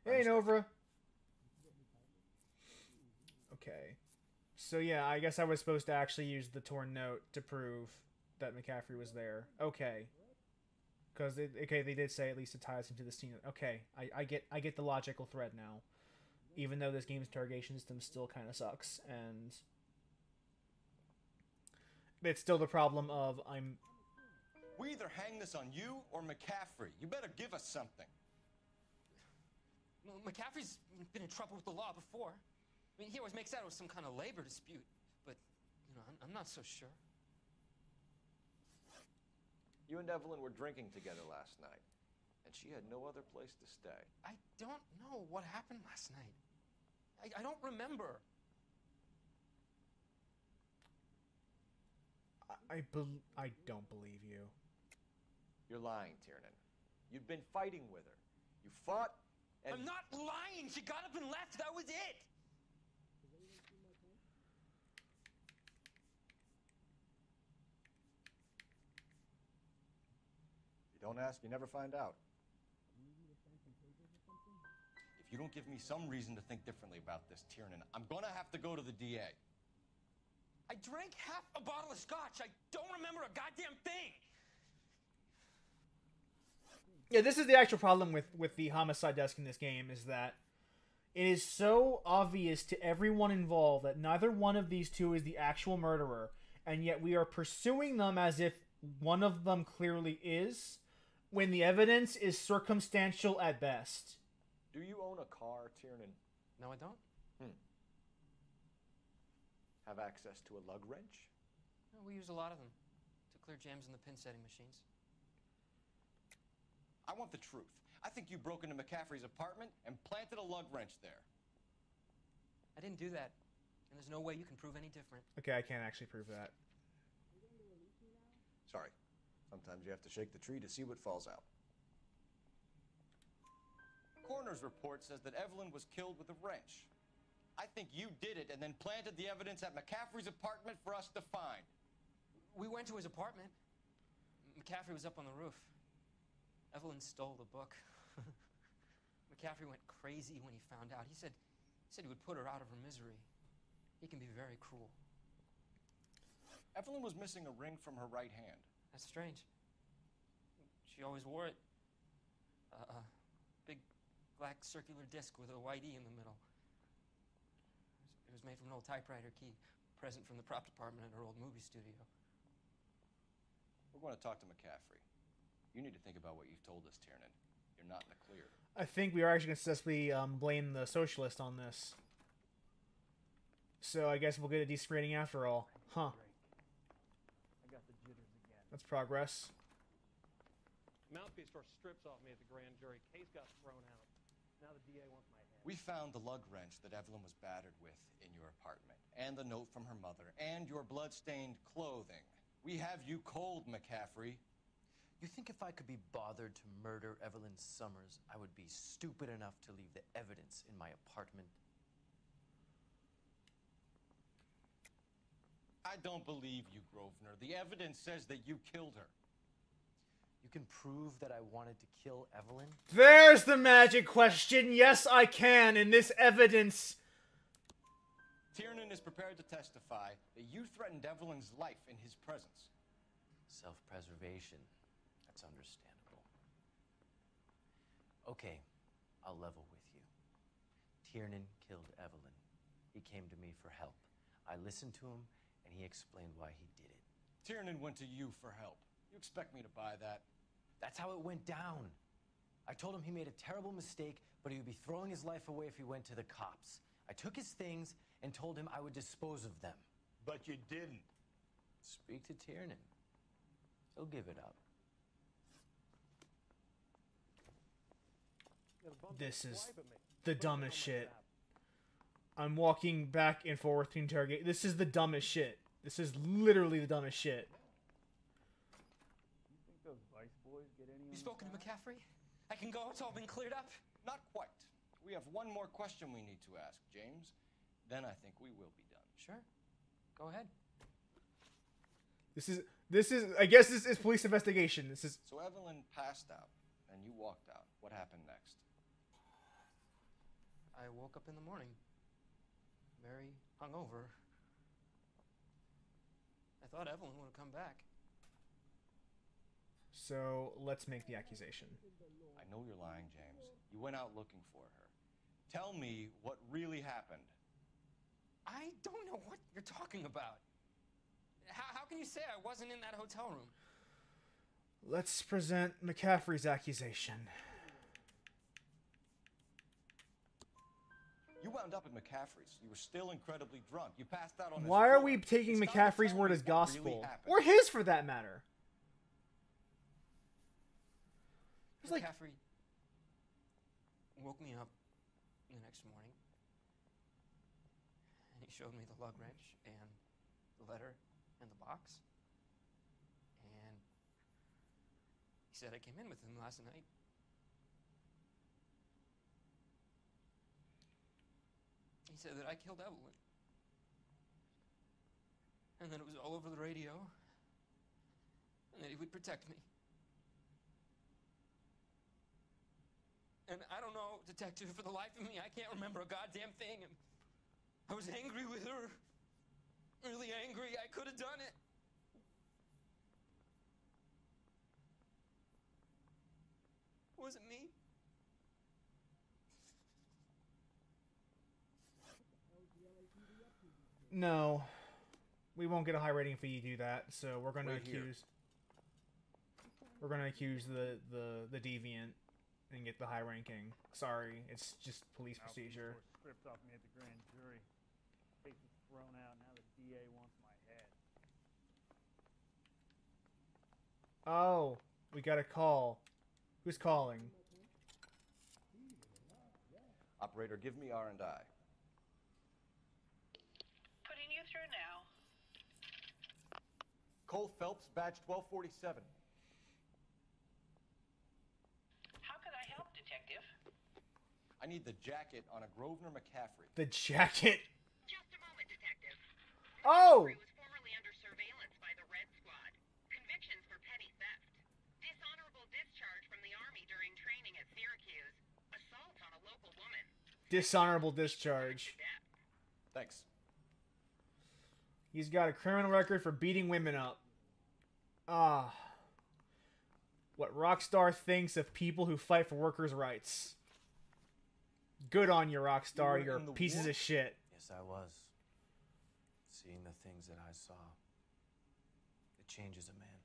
Hey, Nova. Okay. So yeah, I guess I was supposed to actually use the torn note to prove that McCaffrey was there. Okay. Because they did say at least it ties into the scene. Okay, I get the logical thread now, even though this game's interrogation system still kind of sucks, and it's still the problem of We either hang this on you or McCaffrey. You better give us something. Well, McCaffrey's been in trouble with the law before. I mean, he always makes out it was some kind of labor dispute, but I'm not so sure. You and Evelyn were drinking together last night, and she had no other place to stay. I don't know what happened last night. I don't remember. I don't believe you. You're lying, Tiernan. You'd been fighting with her. You fought, and... I'm not lying! She got up and left! That was it! You don't ask, you never find out. If you don't give me some reason to think differently about this, Tiernan, I'm gonna have to go to the DA. I drank half a bottle of scotch. I don't remember a goddamn thing. Yeah, this is the actual problem with the homicide desk in this game, is that it is so obvious to everyone involved that neither one of these two is the actual murderer, and yet we are pursuing them as if one of them clearly is, when the evidence is circumstantial at best. Do you own a car, Tiernan? No, I don't. Have access to a lug wrench? No, we use a lot of them to clear jams in the pin setting machines. I want the truth. I think you broke into McCaffrey's apartment and planted a lug wrench there. I didn't do that. And there's no way you can prove any different. Okay, I can't actually prove that. Sorry. Sometimes you have to shake the tree to see what falls out. Coroner's report says that Evelyn was killed with a wrench. I think you did it and then planted the evidence at McCaffrey's apartment for us to find. We went to his apartment. McCaffrey was up on the roof. Evelyn stole the book. McCaffrey went crazy when he found out. He said he would put her out of her misery. He can be very cruel. Evelyn was missing a ring from her right hand. That's strange. She always wore it. A big black circular disc with a white E in the middle. It was made from an old typewriter key, present from the prop department at her old movie studio. We're going to talk to McCaffrey. You need to think about what you've told us, Tiernan. You're not in the clear. I think we are actually going to successfully blame the socialist on this. So I guess we'll get a decent rating after all. Huh. I got the jitters again. That's progress. Mouthpiece tore strips off me at the grand jury. Case got thrown out. Now the DA wants my head. We found the lug wrench that Evelyn was battered with in your apartment, and the note from her mother, and your blood-stained clothing. We have you cold, McCaffrey. You think if I could be bothered to murder Evelyn Summers, I would be stupid enough to leave the evidence in my apartment? I don't believe you, Grosvenor. The evidence says that you killed her. You can prove that I wanted to kill Evelyn? There's the magic question. Yes, I can. And this evidence... Tiernan is prepared to testify that you threatened Evelyn's life in his presence. Self-preservation. That's understandable. Okay, I'll level with you. Tiernan killed Evelyn. He came to me for help. I listened to him, and he explained why he did it. Tiernan went to you for help. You expect me to buy that? That's how it went down. I told him he made a terrible mistake, but he would be throwing his life away if he went to the cops. I took his things and told him I would dispose of them. But you didn't. Speak to Tiernan. He'll give it up. This is the dumbest shit. I'm walking back and forth to interrogate. This is the dumbest shit. This is literally the dumbest shit. You think those Vice boys get any? You spoken to McCaffrey? I can go. It's all been cleared up. Not quite. We have one more question we need to ask, James. Then I think we will be done. Sure. Go ahead. This is I guess this is police investigation. This is So Evelyn passed out and you walked out. What happened next? I woke up in the morning, very hungover. I thought Evelyn would have come back. So let's make the accusation. I know you're lying, James. You went out looking for her. Tell me what really happened. I don't know what you're talking about. How can you say I wasn't in that hotel room? Let's present McCaffrey's accusation. You wound up at McCaffrey's. You were still incredibly drunk. You passed out on Why are we taking McCaffrey's word as gospel? Or his, for that matter? It's like McCaffrey woke me up the next morning, and he showed me the lug wrench and the letter and the box, and he said I came in with him last night. He said that I killed Evelyn, and that it was all over the radio, and that he would protect me. And I don't know, detective, for the life of me, I can't remember a goddamn thing. And I was angry with her. Really angry. I could have done it. Was it me? No. We won't get a high rating if you do that, so we're gonna accuse the deviant and get the high ranking. Sorry, it's just police procedure. Stripped off me at the grand jury. Case is thrown out. Now the DA wants my head. Oh, we got a call. Who's calling? Operator, give me R&I. Putting you through now. Cole Phelps, badge 1247. How could I help, Detective? I need the jacket on a Grosvenor McCaffrey. The jacket? Just a moment, Detective. Oh! McCaffrey was formerly under surveillance by the Red Squad. Convictions for petty theft. Dishonorable discharge from the Army during training at Syracuse. Assault on a local woman. Dishonorable discharge. Thanks. He's got a criminal record for beating women up. Ah. What Rockstar thinks of people who fight for workers' rights. Good on you, Rockstar. You're pieces of shit. Yes, I was. Seeing the things that I saw. It changes a man.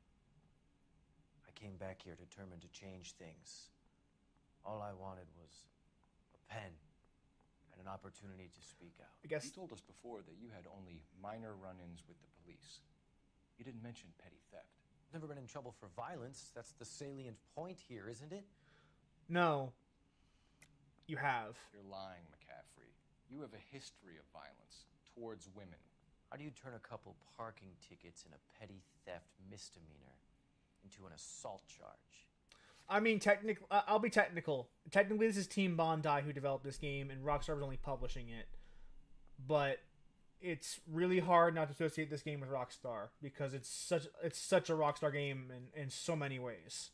I came back here determined to change things. All I wanted was a pen and an opportunity to speak out. You told us before that you had only minor run-ins with the police. You didn't mention petty theft. I've never been in trouble for violence. That's the salient point here, isn't it? No. You have. You're lying, McCaffrey. You have a history of violence towards women. How do you turn a couple parking tickets and a petty theft misdemeanor into an assault charge? I mean, I'll be technical. Technically, this is Team Bondi who developed this game, and Rockstar was only publishing it. But it's really hard not to associate this game with Rockstar because it's such a Rockstar game in so many ways.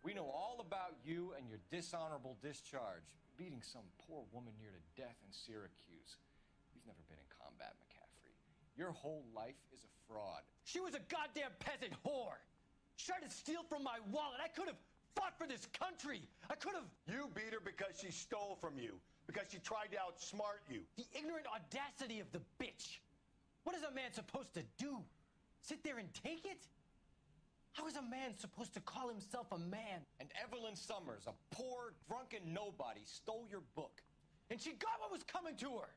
We know all about you and your dishonorable discharge, beating some poor woman near to death in Syracuse. You've never been in combat, McCaffrey. Your whole life is a fraud. She was a goddamn peasant whore. She tried to steal from my wallet. I could have fought for this country. I could have... You beat her because she stole from you. Because she tried to outsmart you. The ignorant audacity of the bitch. What is a man supposed to do? Sit there and take it? How is a man supposed to call himself a man? And Evelyn Summers, a poor, drunken nobody, stole your book. And she got what was coming to her.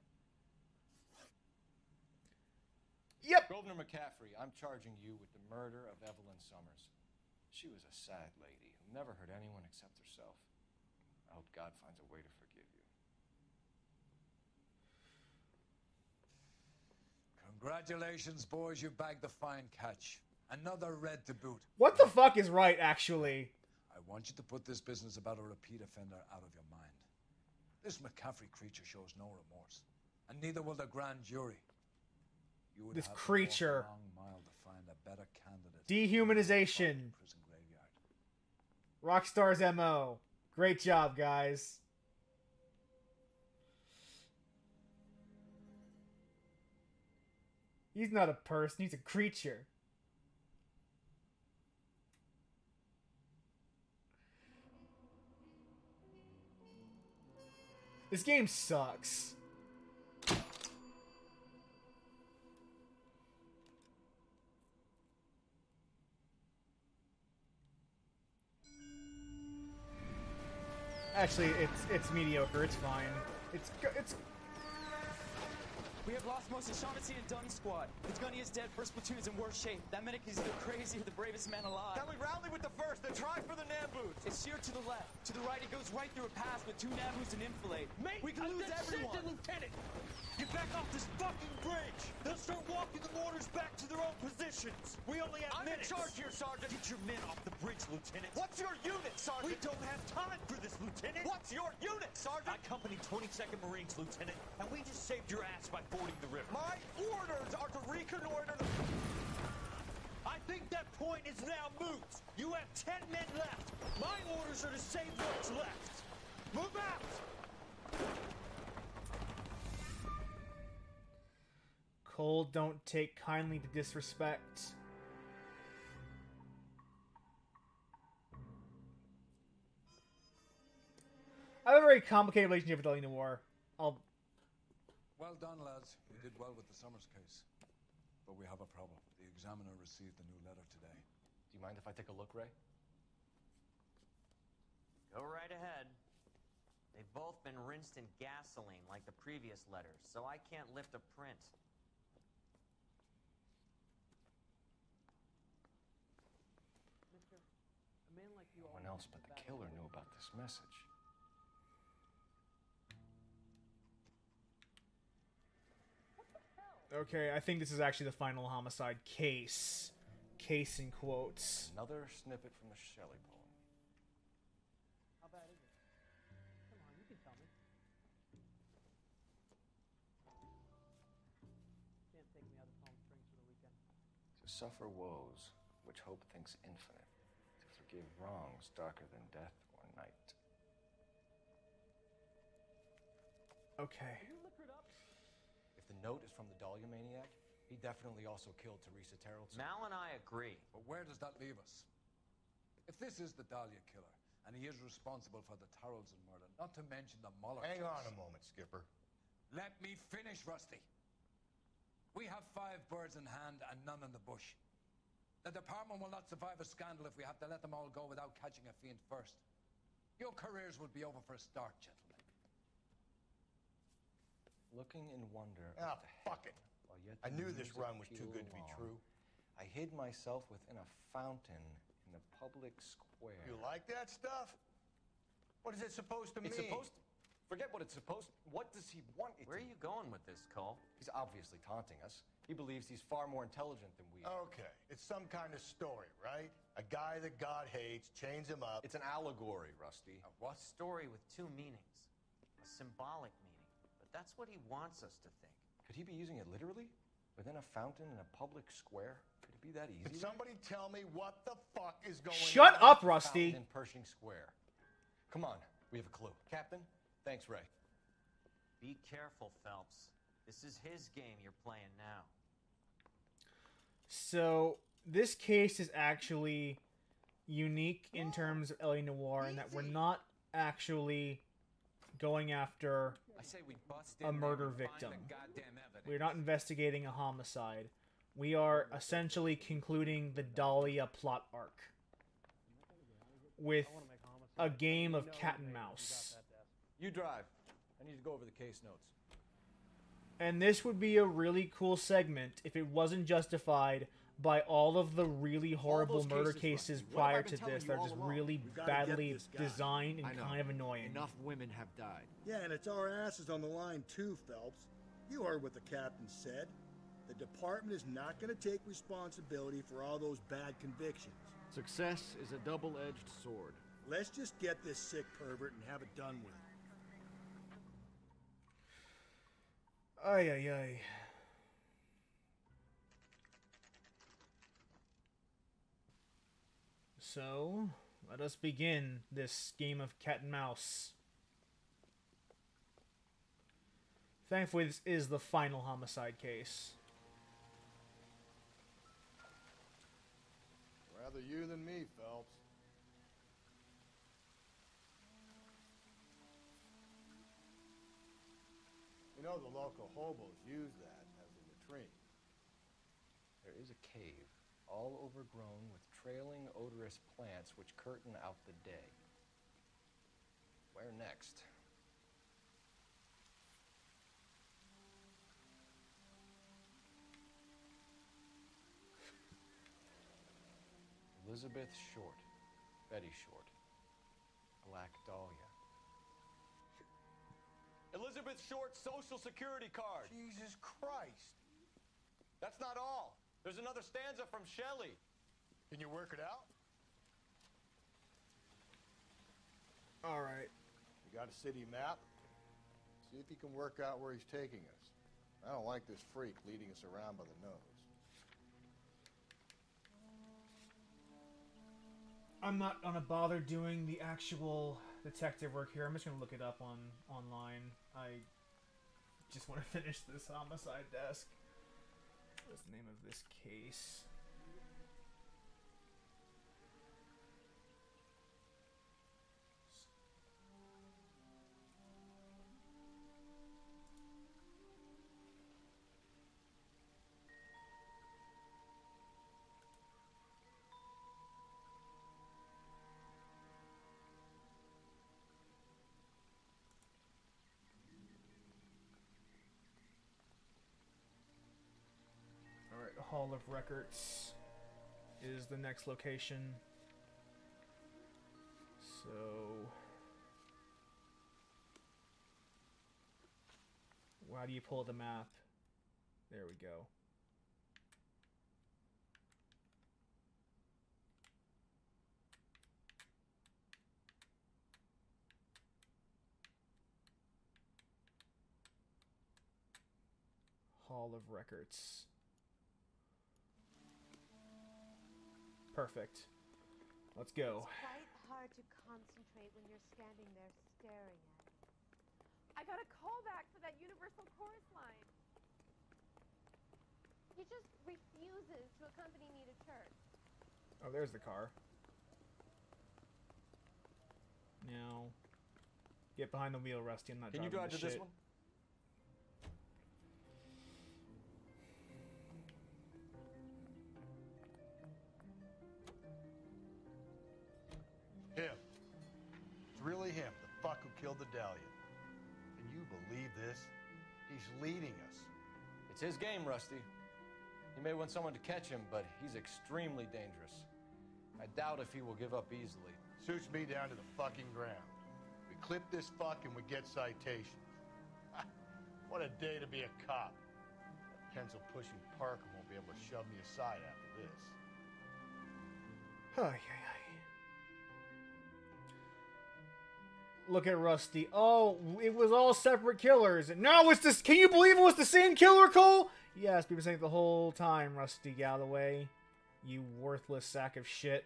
Yep. Grosvenor McCaffrey, I'm charging you with the murder of Evelyn Summers. She was a sad lady who never hurt anyone except herself. I hope God finds a way to forgive you. Congratulations, boys. You bagged the fine catch. Another red to boot. What the fuck is right, actually? I want you to put this business about a repeat offender out of your mind. This McCaffrey creature shows no remorse. And neither will the grand jury. You would This have creature. to walk a long mile to find a better candidate. Dehumanization. Prison graveyard. Rockstar's MO. Great job, guys. He's not a person, he's a creature. This game sucks. Actually, it's mediocre. It's fine. It's We have lost most of Shaughnessy and Dunn's squad. The gunny is dead. First platoon is in worse shape. That medic is either crazy or the bravest man alive. Can we rally with the first and try for the Nambus? It's sheer to the left. To the right, it goes right through a pass with two Nambus and infilade. Mate, we can lose everyone. Lieutenant, get back off this fucking bridge. They'll start walking the mortars back to their own positions. We only have minutes. I'm in charge here, Sergeant. Get your men off the bridge, Lieutenant. What's your unit, Sergeant? We don't have time for this, Lieutenant. What's your unit, Sergeant? My company, 22nd Marines, Lieutenant, and we just saved your ass by fording the river. My orders are to reconnoiter the... I think that point is now moot. You have 10 men left. My orders are to save what's left. Move out! Cole, don't take kindly to disrespect. I have a very complicated relationship with Ellie Noire. Well done, lads. You did well with the Summers case. But we have a problem. The examiner received a new letter today. Do you mind if I take a look, Ray? Go right ahead. They've both been rinsed in gasoline like the previous letters, so I can't lift a print. else but the killer knew about this message. Okay, I think this is actually the final homicide case. Case in quotes. Another snippet from the Shelley poem. How bad is it? Come on, you can tell me. Can't take me out of Palm Springs for the weekend. To suffer woes, which hope thinks infinite. To forgive wrongs darker than death or night. Okay. If the note is from the Dahlia maniac, he definitely also killed Teresa Terrellson. Mal and I agree. But where does that leave us? If this is the Dahlia killer, and he is responsible for the Terrellson murder, not to mention the Muller Hang case. on a moment, Skipper. Let me finish, Rusty. We have 5 birds in hand and none in the bush. The department will not survive a scandal if we have to let them all go without catching a fiend first. Your careers would be over for a start, gentlemen. Looking in wonder. Ah, fuck it. I knew this run was too good to be true. I hid myself within a fountain in the public square. You like that stuff? What is it supposed to mean? It's supposed to... Forget what it's supposed to... What does he want it Where are you going with this, Cole? He's obviously taunting us. He believes he's far more intelligent than we are. Okay, it's some kind of story, right? A guy that God hates, chains him up. It's an allegory, Rusty. A story with 2 meanings. A symbolic meaning. But that's what he wants us to think. Could he be using it literally? Within a fountain in a public square? Could it be that easy? Can somebody tell me what the fuck is going on? Shut up, Rusty! Fountain in Pershing Square. Come on, we have a clue. Captain? Thanks, Ray. Be careful, Phelps. This is his game you're playing now. So, this case is actually unique in terms of L.A. Noire in that we're not actually going after a murder victim. We're not investigating a homicide. We are essentially concluding the Dahlia plot arc with a game of cat and mouse. You drive. I need to go over the case notes. And this would be a really cool segment if it wasn't justified by all of the really horrible murder cases prior to this that are just really badly designed and kind of annoying. Enough women have died. Yeah, and it's our asses on the line too, Phelps. You heard what the captain said. The department is not going to take responsibility for all those bad convictions. Success is a double-edged sword. Let's just get this sick pervert and have it done with. Ay, ay, ay. So, let us begin this game of cat and mouse. Thankfully, this is the final homicide case. Rather you than me, Phelps. You know the local hobos use that as a latrine. There is a cave, all overgrown with trailing odorous plants which curtain out the day. Where next? Elizabeth Short, Betty Short, Black Dahlia. Elizabeth Short's social security card. Jesus Christ. That's not all. There's another stanza from Shelley. Can you work it out? All right. You got a city map? See if you can work out where he's taking us. I don't like this freak leading us around by the nose. I'm not gonna bother doing the actual detective work here. I'm just gonna look it up online. I just want to finish this homicide desk. What's the name of this case? Hall of Records is the next location. So... how do you pull the map? There we go. Hall of Records. Perfect. Let's go. It's quite hard to concentrate when you're standing there staring at it. I got a call back for that Universal Chorus line. He just refuses to accompany me to church. Oh, there's the car. Now, get behind the wheel, Rusty. I'm not Can you driving drive to this shit. one? Him. It's really him, the fuck who killed the Dahlia. Can you believe this? He's leading us. It's his game, Rusty. He may want someone to catch him, but he's extremely dangerous. I doubt if he will give up easily. Suits me down to the fucking ground. We clip this fuck and we get citations. What a day to be a cop. That pencil-pushing Parker won't be able to shove me aside after this. Ay, ay, ay. Look at Rusty. Oh, it was all separate killers. No, it's this. Can you believe it was the same killer, Cole? Yes, people saying it the whole time, Rusty Galloway. You worthless sack of shit.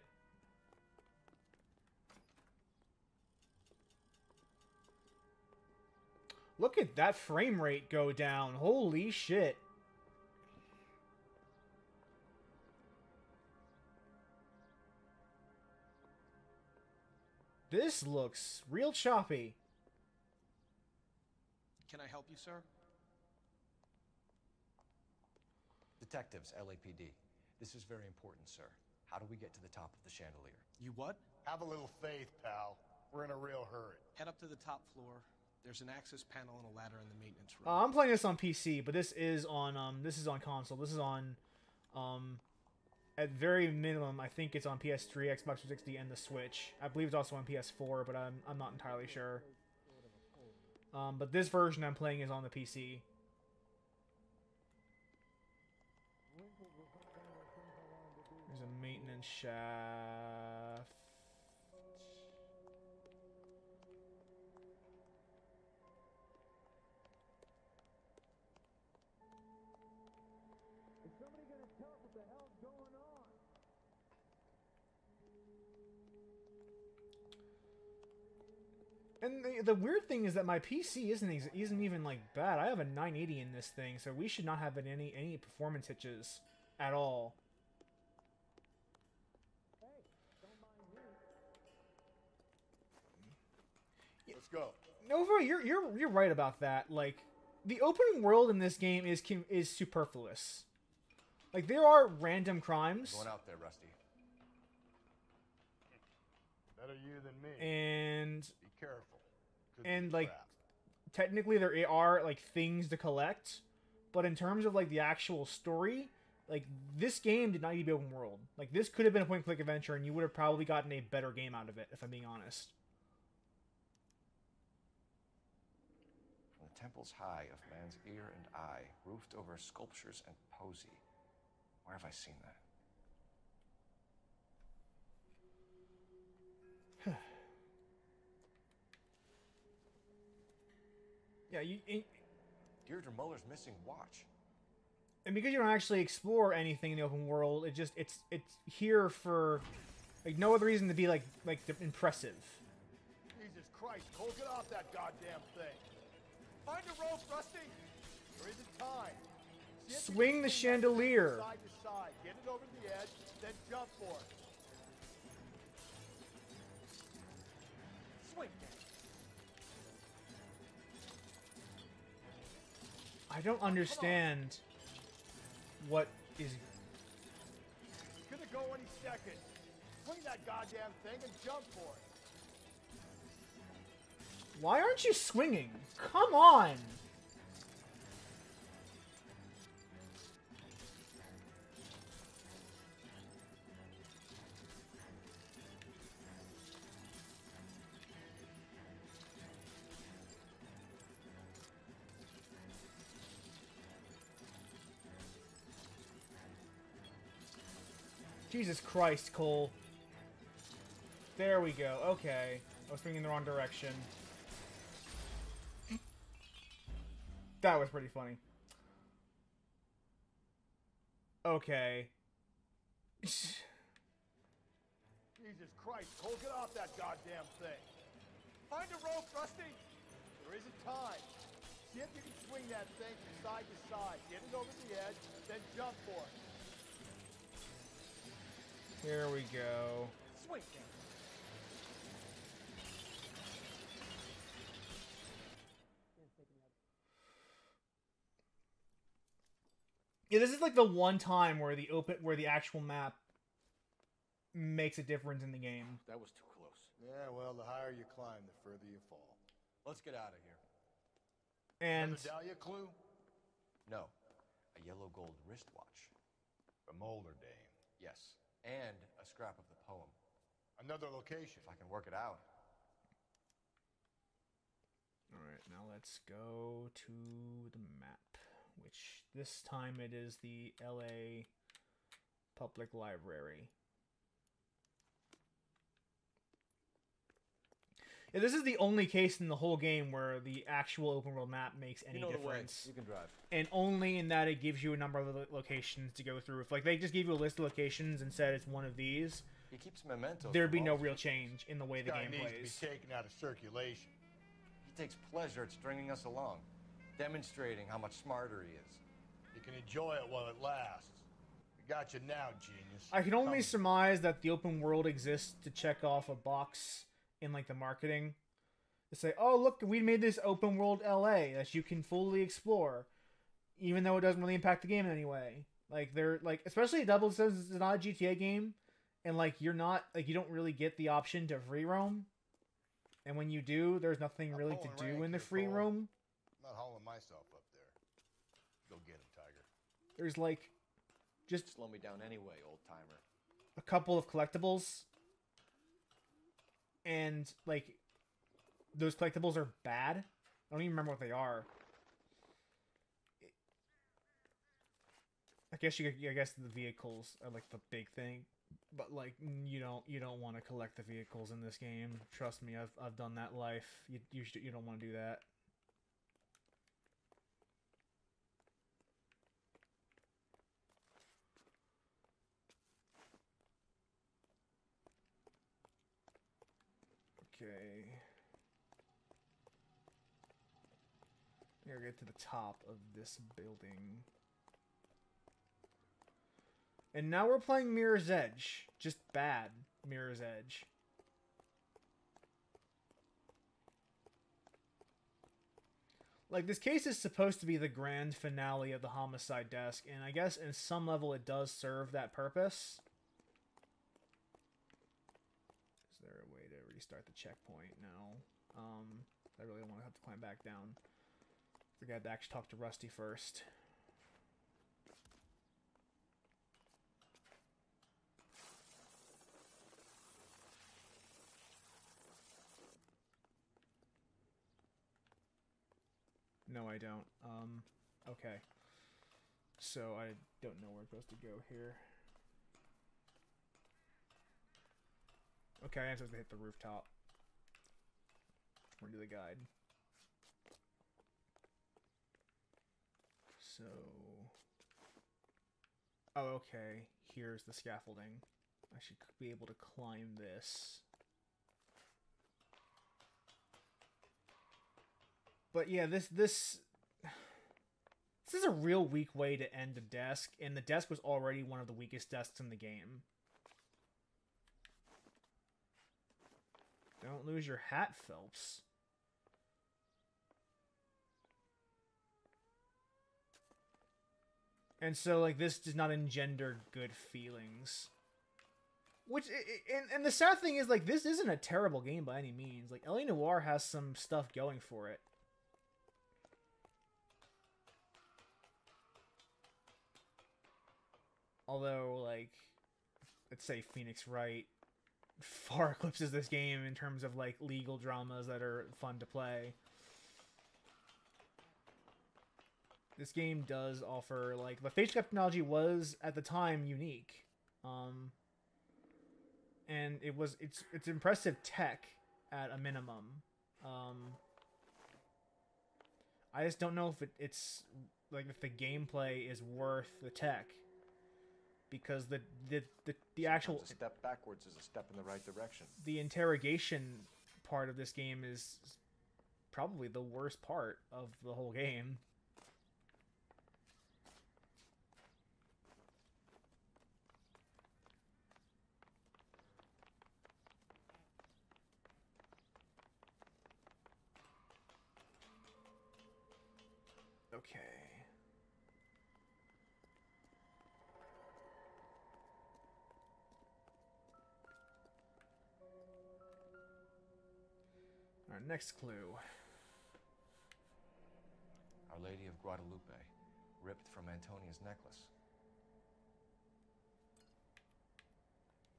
Look at that frame rate go down. Holy shit. This looks real choppy. Can I help you, sir? Detectives, LAPD. This is very important, sir. How do we get to the top of the chandelier? You what? Have a little faith, pal. We're in a real hurry. Head up to the top floor. There's an access panel and a ladder in the maintenance room. I'm playing this on PC, but this is on console. This is on at very minimum, I think it's on PS3, Xbox 360, and the Switch. I believe it's also on PS4, but I'm not entirely sure. But this version I'm playing is on the PC. There's a maintenance shaft. Is somebody gonna tell us what the hell's going on? And the weird thing is that my PC isn't even like bad. I have a 980 in this thing, so we should not have any performance hitches at all. Hey, don't mind me. Let's go. Nova, you're right about that. Like, the open world in this game is superfluous. Like, there are random crimes. Going out there, Rusty. Better you than me. And be careful. And like, technically there are like things to collect, but in terms of like the actual story, like this game did not need to be open world. Like, this could have been a point-and-click adventure, and you would have probably gotten a better game out of it, if I'm being honest. From the temples high of man's ear and eye, roofed over sculptures and poesy. Where have I seen that? Yeah, Deirdre Muller's missing watch. And because you don't actually explore anything in the open world, it's here for like no other reason to be like impressive. Jesus Christ, Cole, get off that goddamn thing. Find a rope, Rusty. There isn't time. Swing the chandelier. Side to side, get it over the edge, then jump for it. Swing. I don't understand what is. It's gonna go any second. Swing that goddamn thing and jump for it. Why aren't you swinging? Come on. Jesus Christ, Cole. There we go. Okay. I was swinging in the wrong direction. That was pretty funny. Okay. Jesus Christ, Cole, get off that goddamn thing. Find a rope, Rusty. There isn't time. See if you can swing that thing from side to side. Get it over the edge, then jump for it. Here we go. Swing. Yeah, this is like the one time where the actual map makes a difference in the game. That was too close. Yeah, well, the higher you climb, the further you fall. Let's get out of here. And Another Dahlia clue? No, a yellow gold wristwatch. From older Dame. Yes, and a scrap of the poem. Another location. If I can work it out. Alright, now let's go to the map, which this time it is the LA Public Library. Yeah, this is the only case in the whole game where the actual open world map makes any difference. You can drive. And only in that it gives you a number of locations to go through. If like they just gave you a list of locations and said it's one of these, He keeps mementos. there'd be no real change in the way the Guy game needs plays. to be taken out of circulation. He takes pleasure at stringing us along, demonstrating how much smarter he is. You can enjoy it while it lasts. We got you now, genius. I can only Come. surmise that the open world exists to check off a box in like the marketing to say, oh look, we made this open world LA that you can fully explore, even though it doesn't really impact the game in any way. Like they're like, especially Double says it's not a GTA game, and like you don't really get the option to free roam, and when you do, there's nothing really to do in the free roam. I'm not hauling myself up there. Go get him, Tiger. There's like just slow me down anyway, old timer. A couple of collectibles. And like those collectibles are bad. I don't even remember what they are. I guess the vehicles are like the big thing, but like you don't want to collect the vehicles in this game. Trust me, I've done that life. You don't want to do that. Okay. I gotta get to the top of this building. And now we're playing Mirror's Edge. Just bad Mirror's Edge. Like, this case is supposed to be the grand finale of the Homicide desk, and I guess in some level it does serve that purpose. Is there a way to restart the checkpoint? No. I really don't want to have to climb back down. I got to actually talk to Rusty first. No, I don't. Okay. So I don't know where it goes to go here. Okay, I'm supposed to hit the rooftop. Or do the guide. So... Oh, okay. Here's the scaffolding. I should be able to climb this. But yeah, this is a real weak way to end a desk, and the desk was already one of the weakest desks in the game. Don't lose your hat, Phelps. And so, like, this does not engender good feelings. Which, and the sad thing is, like, this isn't a terrible game by any means. Like, LA Noire has some stuff going for it. Although, like, let's say Phoenix Wright far eclipses this game in terms of, like, legal dramas that are fun to play. This game does offer, like, the face technology was, at the time, unique. and it's impressive tech at a minimum. I just don't know if it's like if the gameplay is worth the tech, because the actual a step backwards is a step in the right direction. The interrogation part of this game is probably the worst part of the whole game. Okay. Our next clue. Our Lady of Guadalupe, ripped from Antonia's necklace.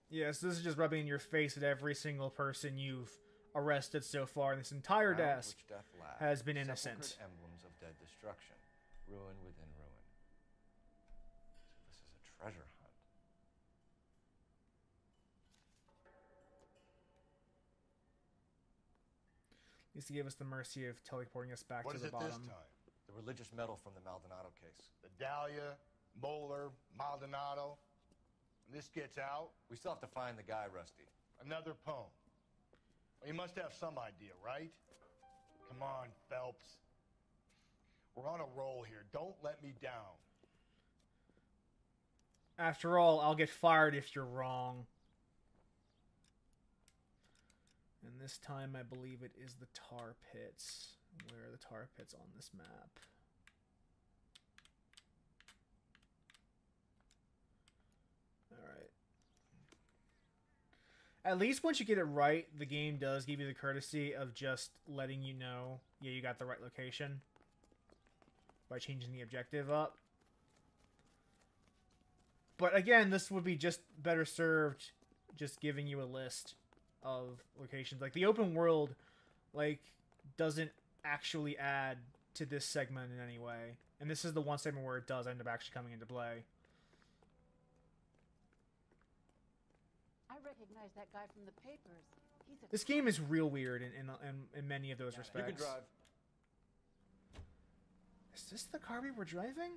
Yes, this is just rubbing in your face that every single person you've arrested so far in this entire desk has been innocent. Sepulchred emblems of dead destruction, ruin within ruin. So this is a treasure hunt. At least he gave us the mercy of teleporting us back What to is the it bottom. this time? The religious medal from the Maldonado case. The Dahlia, Moeller, Maldonado. When this gets out... We still have to find the guy, Rusty. Another poem. Well, you must have some idea, right? Come on, Phelps. We're on a roll here. Don't let me down. After all, I'll get fired if you're wrong. And this time, I believe it is the tar pits. Where are the tar pits on this map? Alright. At least once you get it right, the game does give you the courtesy of just letting you know, yeah, you got the right location. By changing the objective up. But again, this would be just better served just giving you a list of locations. Like, the open world, like, doesn't actually add to this segment in any way. And this is the one segment where it does end up actually coming into play. I recognize that guy from the papers. He's a This game is real weird in many of those respects. You can drive. Is this the car we were driving?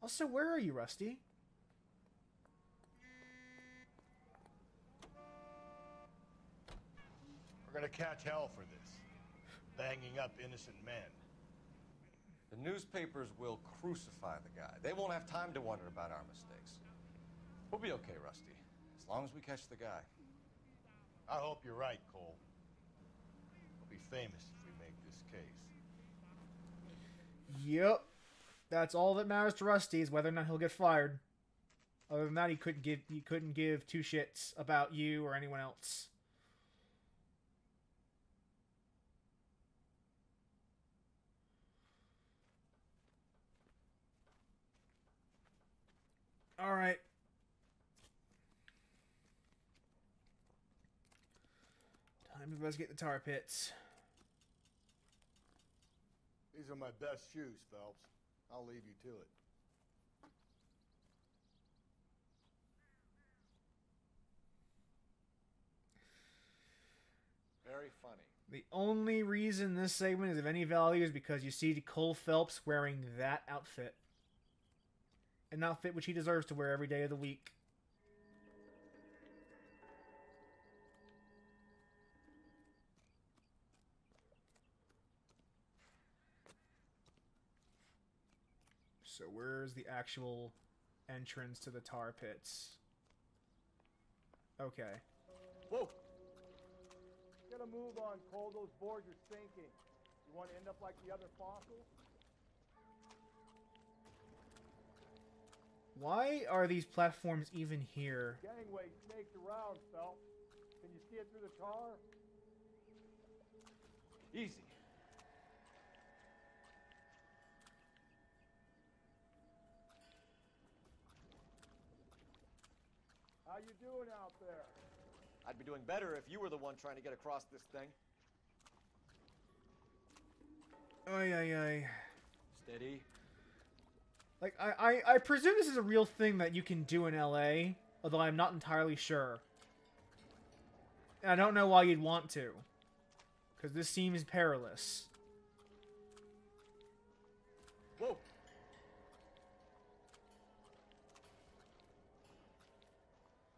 Also, where are you, Rusty? We're gonna catch hell for this. Banging up innocent men. The newspapers will crucify the guy. They won't have time to wonder about our mistakes. We'll be okay, Rusty, as long as we catch the guy. I hope you're right, Cole. We'll be famous if we make this case. Yep. That's all that matters to Rusty, is whether or not he'll get fired. Other than that, he couldn't give two shits about you or anyone else. All right. Time to investigate the tar pits. These are my best shoes, Phelps. I'll leave you to it. Very funny. The only reason this segment is of any value is because you see Cole Phelps wearing that outfit. An outfit which he deserves to wear every day of the week. So where's the actual entrance to the tar pits? Okay. Whoa! Get a move on, Cole. Those boards are sinking. You want to end up like the other fossils? Why are these platforms even here? Gangway snaked around, Phelps. Can you see it through the tar? Easy. How you doing out there? I'd be doing better if you were the one trying to get across this thing. Ay, ay, ay. Steady. Like, I presume this is a real thing that you can do in LA, Although I'm not entirely sure. And I don't know why you'd want to. Because this seems perilous. Whoa!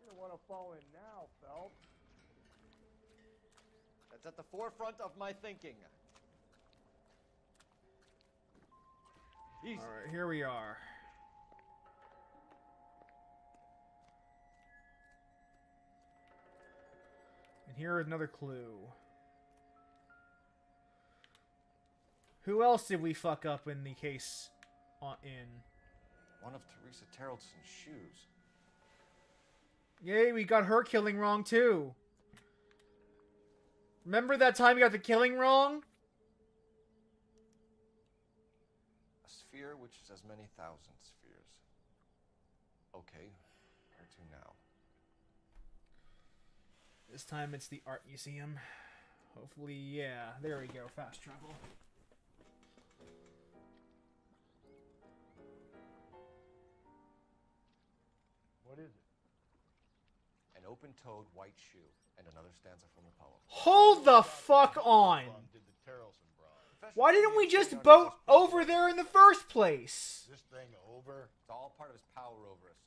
You don't want to fall in now, Phelps. That's at the forefront of my thinking. Easy. Alright, here we are. And here is another clue. Who else did we fuck up in the case in? One of Teresa Terrelson's shoes. Yay, we got her killing wrong too. Remember that time you got the killing wrong? A sphere which is as many thousand spheres. Okay, where to now? This time it's the art museum. Hopefully, yeah. There we go, fast travel. What is it? An open-toed white shoe, and another stanza from the poem. Hold the fuck on! Why didn't we just boat over there in the first place? This thing over? It's all part of his power over us,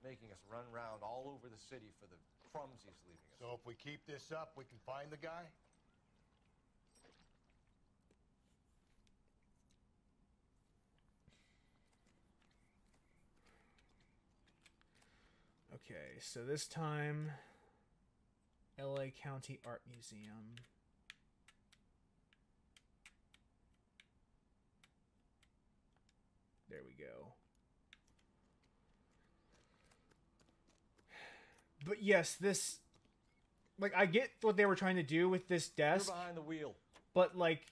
making us run around all over the city for the crumbs he's leaving us. So if we keep this up, we can find the guy? Okay, so this time, LA County Art Museum. There we go. But yes, this, like, I get what they were trying to do with this desk. You're behind the wheel. But, like,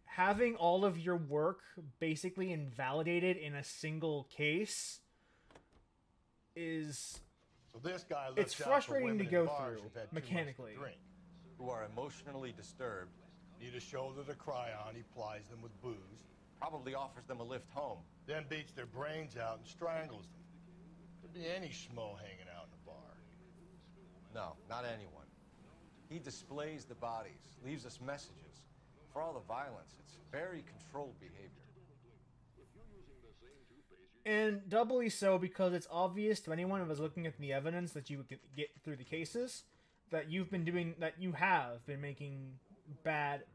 having all of your work basically invalidated in a single case is... So this guy looks it's frustrating to go through, who've had too much to mechanically. drink. Who are emotionally disturbed. Need a shoulder to cry on, he plies them with booze. Probably offers them a lift home. Then beats their brains out and strangles them. Could be any schmo hanging out in the bar. No, not anyone. He displays the bodies, leaves us messages. For all the violence, it's very controlled behavior. And doubly so because it's obvious to anyone who was looking at the evidence that you would get through the cases that you have been making bad,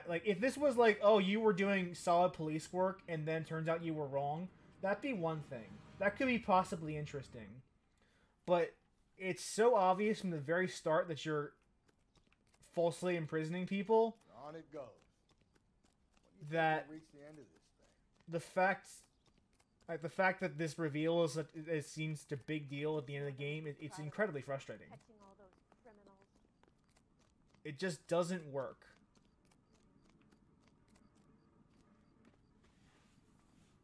like, if this was like, oh, you were doing solid police work and then turns out you were wrong, that'd be one thing. That could be possibly interesting. But it's so obvious from the very start that you're falsely imprisoning people. On it goes. That We'll reach the end of this thing. the fact that this reveal is it seems a big deal at the end of the game, it's incredibly frustrating. All those criminals. It just doesn't work.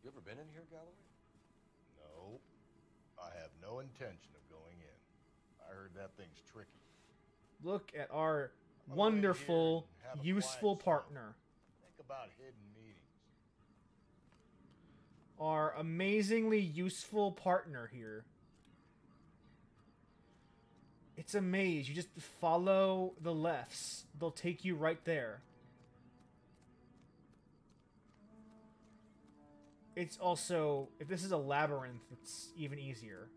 You ever been in here, Galloway? No. I have no intention of going in. I heard that thing's tricky. Look at our wonderful, useful partner. Think about hidden meetings. Our amazingly useful partner here. It's a maze. You just follow the lefts. They'll take you right there. It's also, if this is a labyrinth, it's even easier.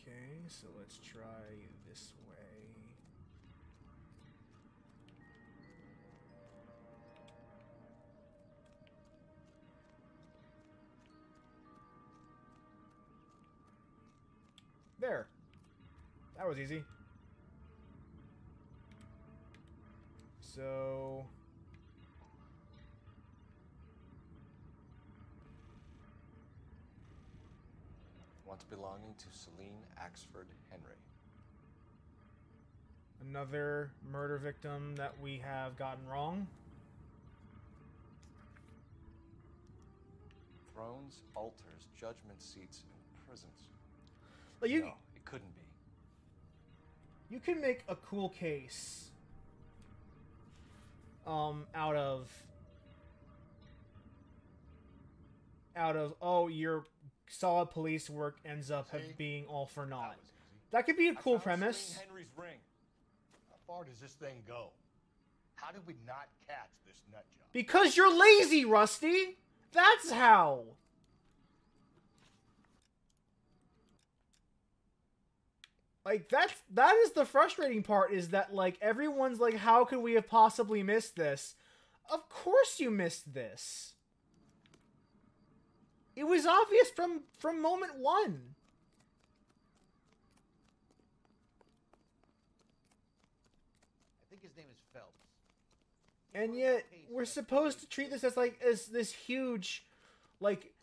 Okay, so let's try this way. There. That was easy. So... once belonging to Celine Axford Henry. Another murder victim that we have gotten wrong. Thrones, altars, judgment seats, and prisons. Like you, No, it couldn't be. you can make a cool case out of oh, your solid police work ends up being all for naught. That could be a cool premise. Celine Henry's ring. How far does this thing go? How did we not catch this nut job? Because you're lazy, Rusty. That's how. Like that is the frustrating part, is that like everyone's like, how could we have possibly missed this? Of course you missed this. It was obvious from moment one. I think his name is Phelps. And yet we're supposed to treat this as like as this huge, like,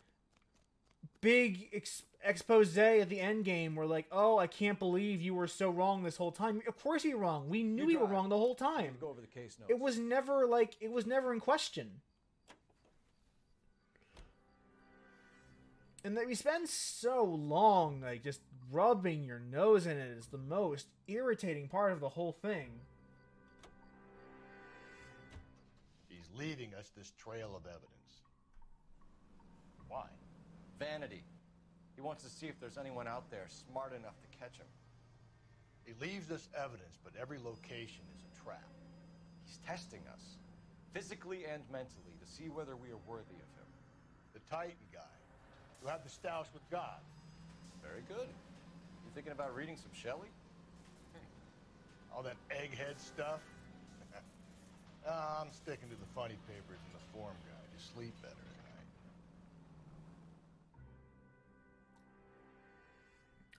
big expose at the end game. We're like, oh, I can't believe you were so wrong this whole time. Of course you were wrong. We knew you were wrong the whole time. Go over the case notes. It was never in question. And that we spend so long like just rubbing your nose in it is the most irritating part of the whole thing. He's leaving us this trail of evidence. Why? Vanity. He wants to see if there's anyone out there smart enough to catch him. He leaves us evidence, but every location is a trap. He's testing us, physically and mentally, to see whether we are worthy of him. The Titan guy, who had the stoush with God. Very good. You thinking about reading some Shelley? All that egghead stuff? I'm sticking to the funny papers and the form guide. You sleep better at night.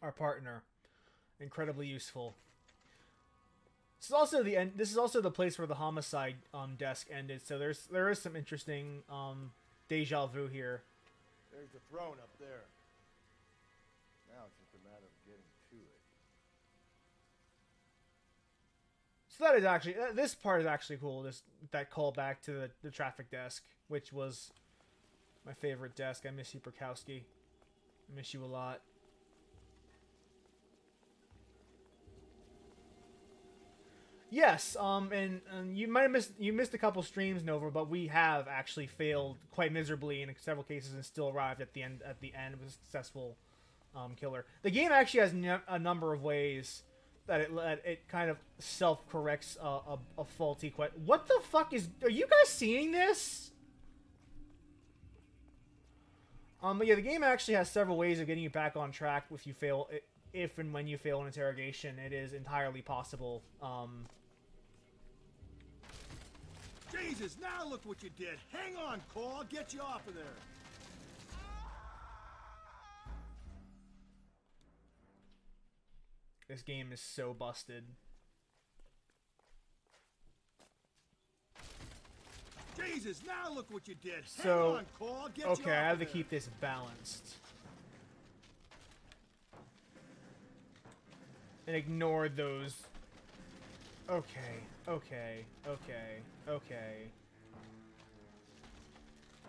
Our partner, incredibly useful. This is also the end. This is also the place where the homicide desk ended. So there is some interesting deja vu here. There's the throne up there. Now it's just a matter of getting to it. So that is actually, this part is actually cool. That callback to the traffic desk, which was my favorite desk. I miss you, Perkowski. I miss you a lot. Yes, and you might have missed a couple streams, Nova, but we have actually failed quite miserably in several cases and still arrived at the end with a successful killer. The game actually has a number of ways that it kind of self-corrects a faulty question. What the fuck are you guys seeing this? But yeah, the game actually has several ways of getting you back on track if and when you fail an interrogation. It is entirely possible. Jesus, now look what you did. Hang on, Cole. I'll get you off of there. This game is so busted. Jesus, now look what you did. So, Hang on, Cole. I'll get you okay, off I have of to there. keep this balanced. And ignore those. Okay.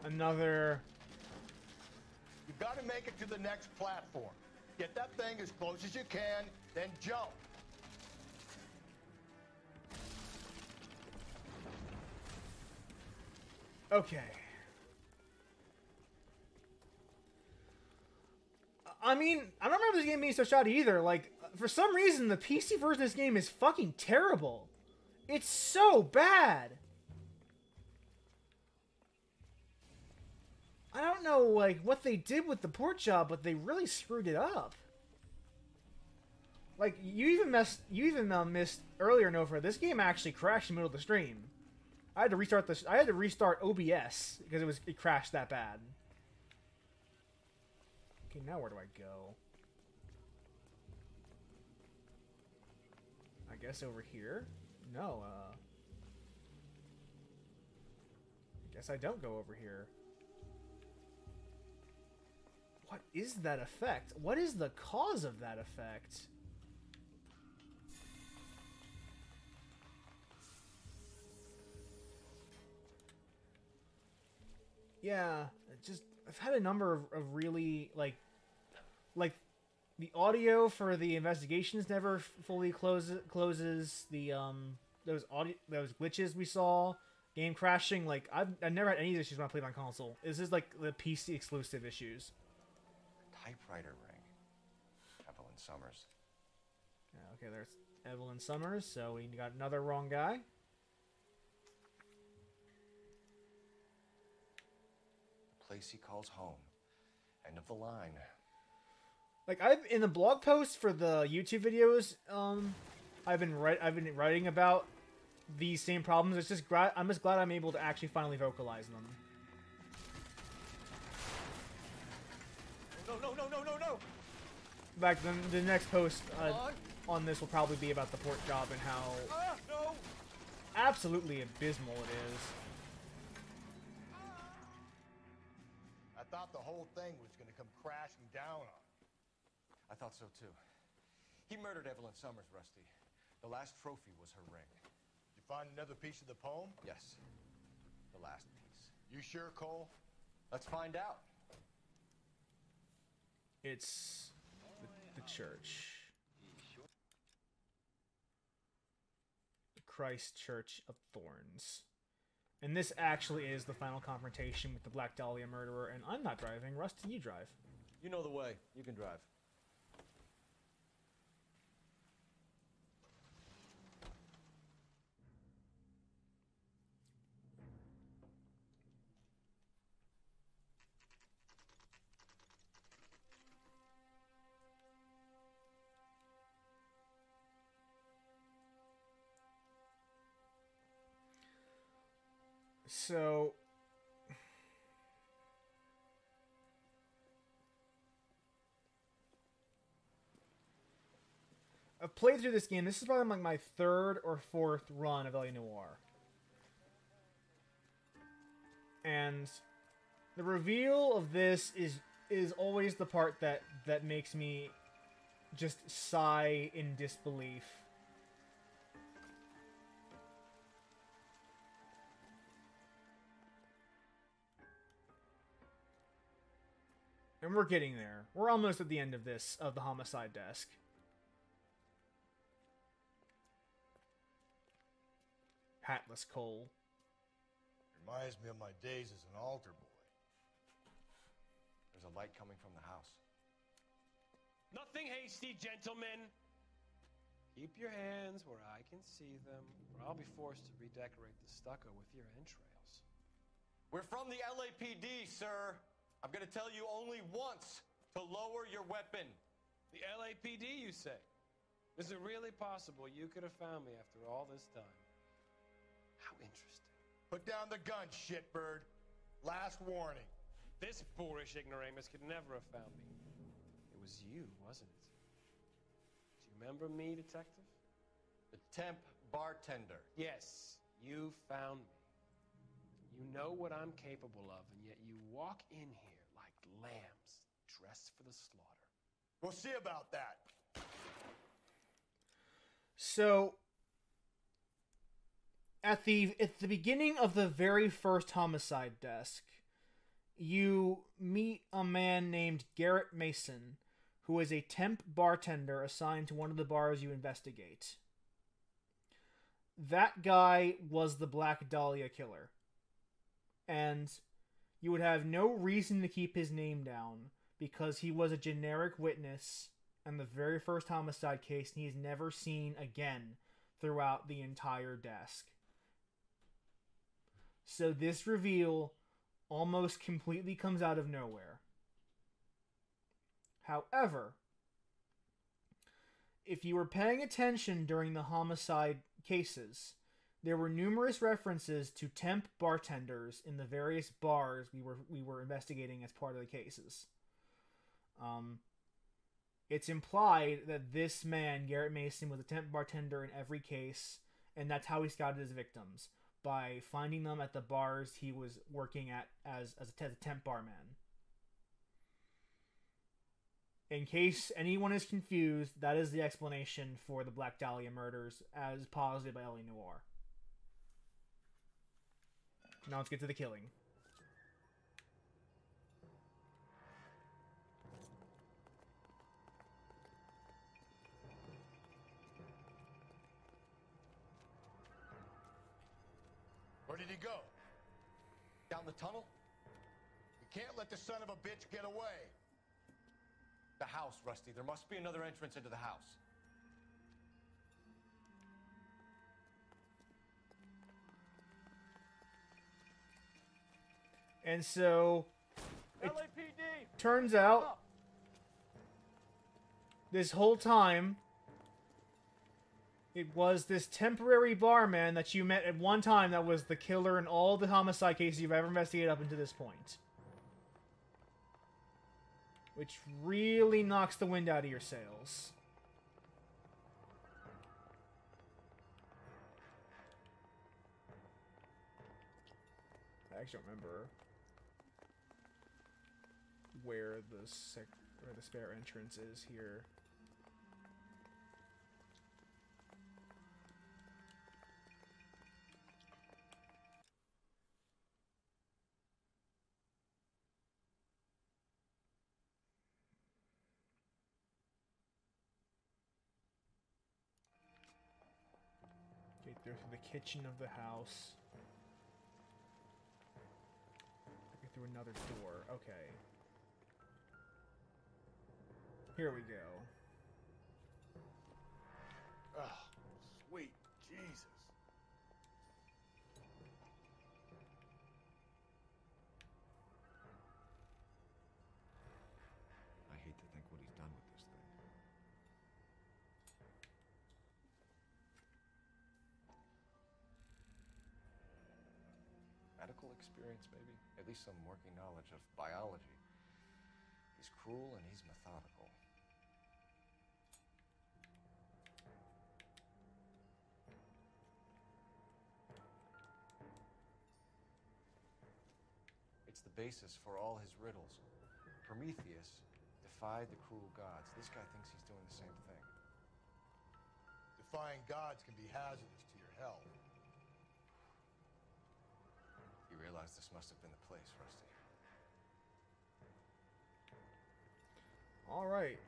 Another. You gotta make it to the next platform. Get that thing as close as you can, then jump. Okay. I mean, I don't remember this game being so shoddy either. Like, for some reason, the PC version of this game is fucking terrible. It's so bad. I don't know, like, what they did with the port job, but they really screwed it up. Like, you even missed earlier, Nova. This game actually crashed in the middle of the stream. I had to restart OBS because it crashed that bad. Okay, now where do I go? I guess over here? No, I guess I don't go over here. What is that effect? What is the cause of that effect? Yeah, I've had a number of really like the audio for the investigations never fully closes. The those glitches we saw, game crashing. Like I've never had any issues when I played on console. This is like the PC exclusive issues. Typewriter ring. Evelyn Summers. Yeah, okay, there's Evelyn Summers. So we got another wrong guy. The place he calls home. End of the line. Like I've in the blog posts for the YouTube videos, I've been writing about these same problems. It's just I'm just glad I'm able to actually finally vocalize them. No. In fact, the next post on this will probably be about the port job and how absolutely abysmal it is. I thought the whole thing was going to come crashing down on. I thought so too. He murdered Evelyn Summers, Rusty. The last trophy was her ring. Did you find another piece of the poem? Yes. The last piece. You sure, Cole? Let's find out. It's the church. The Christ Church of Thorns. And this actually is the final confrontation with the Black Dahlia murderer, and I'm not driving. Rusty, you drive. You know the way. You can drive. So I've played through this game. This is probably like my third or fourth run of L.A. Noire. And the reveal of this is always the part that makes me just sigh in disbelief. And we're getting there. We're almost at the end of the homicide desk. Hatless Cole. Reminds me of my days as an altar boy. There's a light coming from the house. Nothing hasty, gentlemen. Keep your hands where I can see them, or I'll be forced to redecorate the stucco with your entrails. We're from the LAPD, sir. I'm gonna tell you only once to lower your weapon. The LAPD, you say? Is it really possible you could have found me after all this time? How interesting. Put down the gun, shitbird. Last warning. This boorish ignoramus could never have found me. It was you, wasn't it? Do you remember me, detective? The temp bartender. Yes, you found me. You know what I'm capable of, and yet you walk in here like lambs dressed for the slaughter. We'll see about that. So, at the beginning of the very first homicide desk, you meet a man named Garrett Mason, who is a temp bartender assigned to one of the bars you investigate. That guy was the Black Dahlia killer. And you would have no reason to keep his name down because he was a generic witness in the very first homicide case, and he's never seen again throughout the entire desk. So this reveal almost completely comes out of nowhere. However, if you were paying attention during the homicide cases, there were numerous references to temp bartenders in the various bars we were investigating as part of the cases. It's implied that this man, Garrett Mason, was a temp bartender in every case, and that's how he scouted his victims, by finding them at the bars he was working at as a temp barman. In case anyone is confused, that is the explanation for the Black Dahlia murders as posited by Ellie Noire. Now let's get to the killing. Where did he go? Down the tunnel? We can't let the son of a bitch get away. The house, Rusty. There must be another entrance into the house. And so, it LAPD! turns out, this whole time, it was this temporary barman that you met at one time that was the killer in all the homicide cases you've ever investigated up until this point. Which really knocks the wind out of your sails. I actually don't remember where the spare entrance is here. Get through the kitchen of the house. Get through another door. Okay. Here we go. Oh, sweet Jesus. I hate to think what he's done with this thing. Medical experience, maybe? At least some working knowledge of biology. He's cruel and he's methodical. It's the basis for all his riddles. Prometheus defied the cruel gods. This guy thinks he's doing the same thing. Defying gods can be hazardous to your health. You realize this must have been the place, Rusty. All right.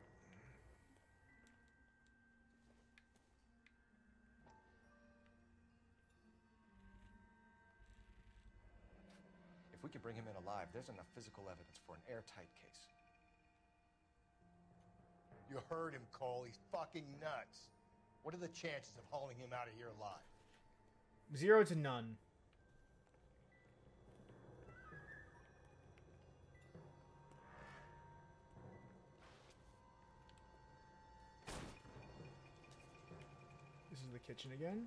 If we can bring him in alive, there's enough physical evidence for an airtight case. You heard him, Cole. He's fucking nuts. What are the chances of hauling him out of here alive? 0 to none. This is the kitchen again.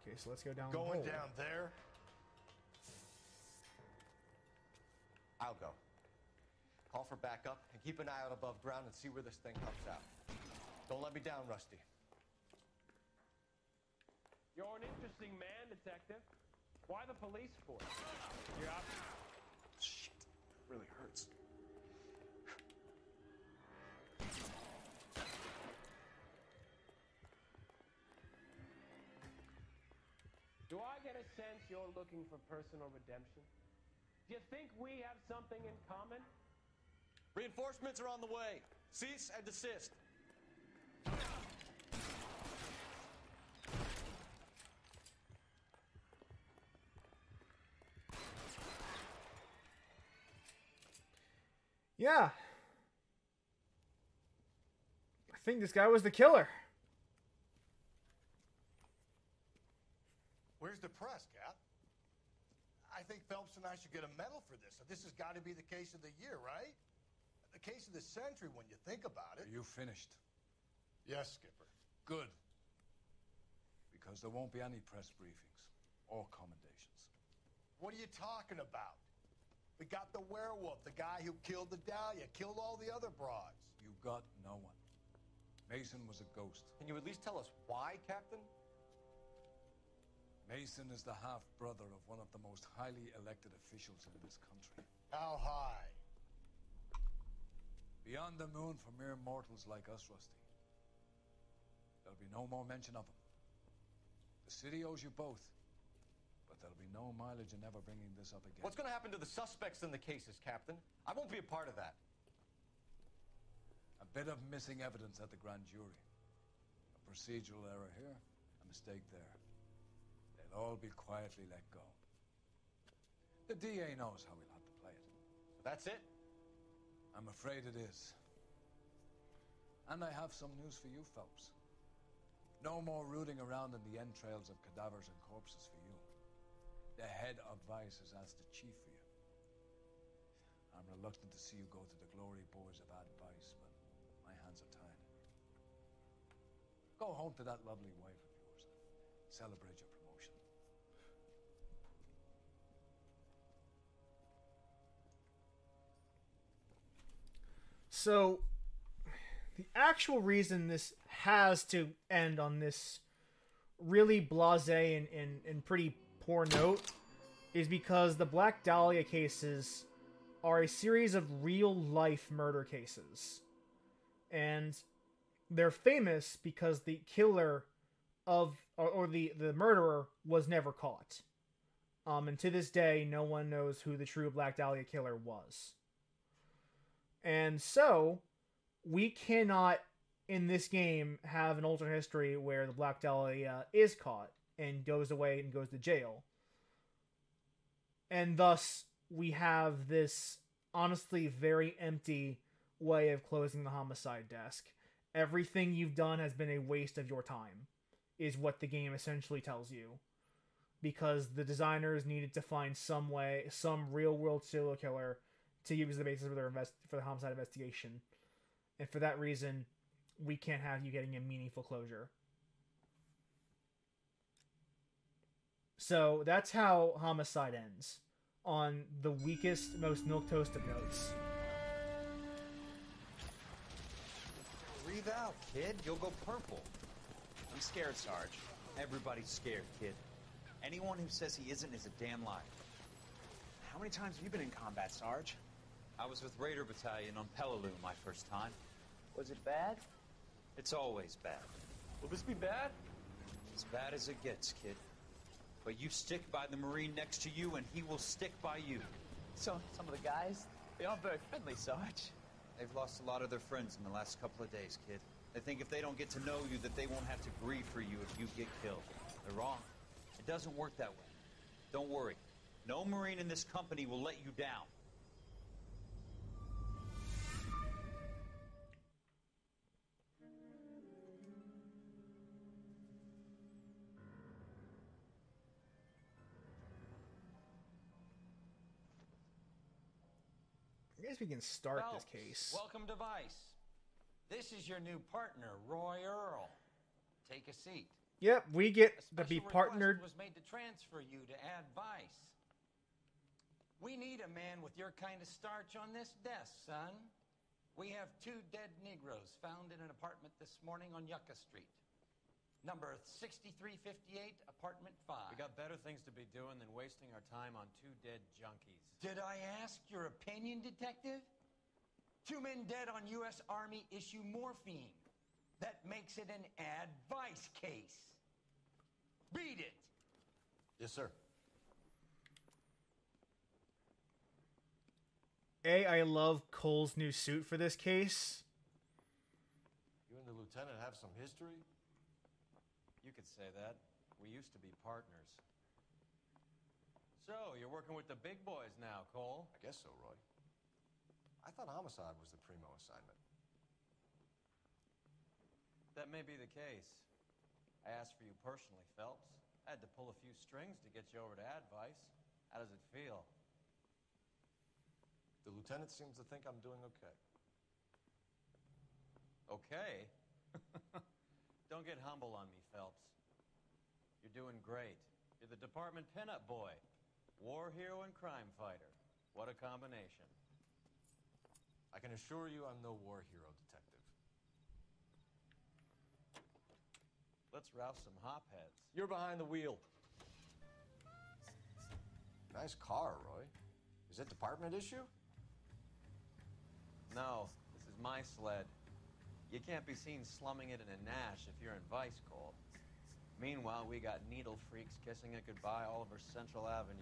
Okay, so let's go down the hole. Going down there? I'll go. Call for backup and keep an eye out above ground and see where this thing comes out. Don't let me down, Rusty. You're an interesting man, Detective. Why the police force? You're out. Shit, really hurts. Do I get a sense you're looking for personal redemption? Do you think we have something in common? Reinforcements are on the way. Cease and desist. Yeah. I think this guy was the killer. Where's the press, Cap? I think Phelps and I should get a medal for this. This has got to be the case of the year, right? The case of the century when you think about it. Are you finished? Yes, Skipper. Good. Because there won't be any press briefings or commendations. What are you talking about? We got the werewolf, the guy who killed the Dahlia, killed all the other broads. You got no one. Mason was a ghost. Can you at least tell us why, Captain? Mason is the half-brother of one of the most highly elected officials in this country. How high? Beyond the moon for mere mortals like us, Rusty. There'll be no more mention of him. The city owes you both, but there'll be no mileage in ever bringing this up again. What's going to happen to the suspects in the cases, Captain? I won't be a part of that. A bit of missing evidence at the grand jury. A procedural error here, a mistake there. They'll all be quietly let go. The DA knows how we'll have to play it. So that's it? I'm afraid it is. And I have some news for you, Phelps. No more rooting around in the entrails of cadavers and corpses for you. The head of Vice has asked the chief for you. I'm reluctant to see you go to the glory boys of advice, but my hands are tied. Go home to that lovely wife of yours and celebrate your promotion. So, the actual reason this has to end on this really blasé and pretty poor note is because the Black Dahlia cases are a series of real-life murder cases. And they're famous because the killer of, or the murderer was never caught. And to this day, no one knows who the true Black Dahlia killer was. And so, we cannot, in this game, have an alternate history where the Black Dahlia is caught and goes away and goes to jail. And thus, we have this honestly very empty way of closing the homicide desk. Everything you've done has been a waste of your time, is what the game essentially tells you. Because the designers needed to find some way, some real-world serial killer to use as the basis for the homicide investigation. And for that reason, we can't have you getting a meaningful closure. So that's how Homicide ends, on the weakest, most milquetoast of notes. Breathe out, kid. You'll go purple. I'm scared, Sarge. Everybody's scared, kid. Anyone who says he isn't is a damn liar. How many times have you been in combat, Sarge? I was with Raider Battalion on Peleliu my first time. Was it bad? It's always bad. Will this be bad? As bad as it gets, kid. But you stick by the Marine next to you, and he will stick by you. So, some of the guys, they aren't very friendly, Sarge. They've lost a lot of their friends in the last couple of days, kid. They think if they don't get to know you, that they won't have to grieve for you if you get killed. They're wrong. It doesn't work that way. Don't worry. No Marine in this company will let you down. I guess we can start Phelps, this case. Welcome to Vice. This is your new partner, Roy Earl. Take a seat. Yep, we get to be partnered. Was made to transfer you to advice. We need a man with your kind of starch on this desk, son. We have 2 dead Negroes found in an apartment this morning on Yucca Street. Number 6358, apartment 5. We got better things to be doing than wasting our time on 2 dead junkies. Did I ask your opinion, detective? 2 men dead on U.S. Army issue morphine. That makes it an advice case. Beat it! Yes, sir. I love Cole's new suit for this case. You and the lieutenant have some history? You could say that. We used to be partners. So, you're working with the big boys now, Cole? I guess so, Roy. I thought Homicide was the primo assignment. That may be the case. I asked for you personally, Phelps. I had to pull a few strings to get you over to advice. How does it feel? The lieutenant seems to think I'm doing okay. Okay? Don't get humble on me, Phelps. You're doing great. You're the department pinup boy. War hero and crime fighter. What a combination. I can assure you I'm no war hero, detective. Let's rouse some hopheads. You're behind the wheel. Nice car, Roy. Is it department issue? No, this is my sled. You can't be seen slumming it in a Nash if you're in Vice, Cole. Meanwhile, we got needle freaks kissing it goodbye all over Central Avenue.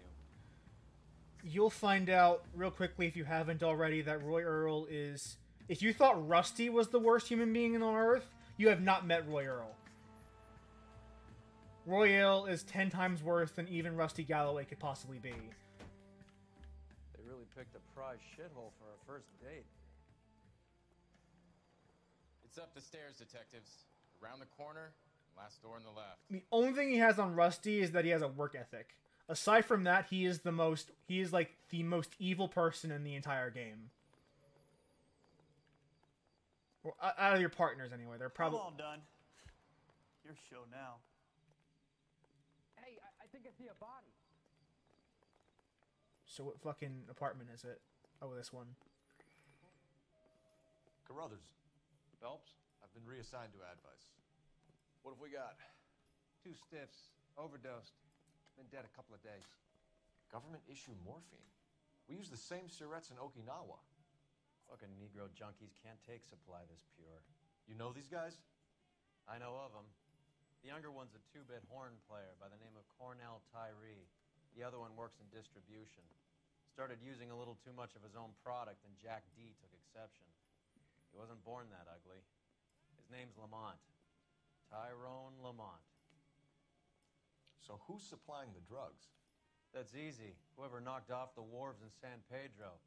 You'll find out real quickly, if you haven't already, that Roy Earl is... If you thought Rusty was the worst human being on Earth, you have not met Roy Earl. Roy Earl is 10 times worse than even Rusty Galloway could possibly be. They really picked a prize shithole for our first date. It's up the stairs, detectives. Around the corner, last door on the left. The only thing he has on Rusty is that he has a work ethic. Aside from that, he is like the most evil person in the entire game. Well, out of your partners, anyway. They're probably... I'm all done. Your show now. Hey, I think I see a body. So what fucking apartment is it? Oh, this one. Carruthers. Phelps, I've been reassigned to advice. What have we got? 2 stiffs. Overdosed. Been dead a couple of days. Government issue morphine. We use the same syrettes in Okinawa. Fucking Negro junkies can't take supply this pure. You know these guys? I know of them. The younger one's a 2-bit horn player by the name of Cornell Tyree. The other one works in distribution. Started using a little too much of his own product, and Jack D took exception. He wasn't born that ugly. His name's Lamont. Tyrone Lamont. So who's supplying the drugs? That's easy. Whoever knocked off the wharves in San Pedro.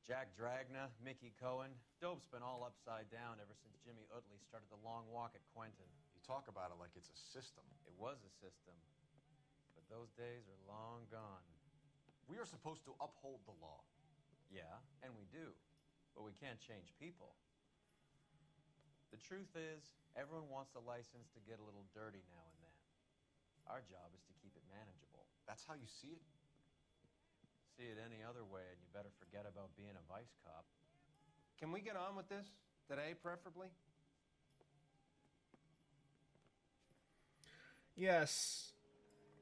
Jack Dragna, Mickey Cohen. Dope's been all upside down ever since Jimmy Utley started the long walk at Quentin. You talk about it like it's a system. It was a system. But those days are long gone. We are supposed to uphold the law. Yeah, and we do. But we can't change people. The truth is, everyone wants a license to get a little dirty now and then. Our job is to keep it manageable. That's how you see it? See it any other way, and you better forget about being a vice cop. Can we get on with this? Today, preferably? Yes.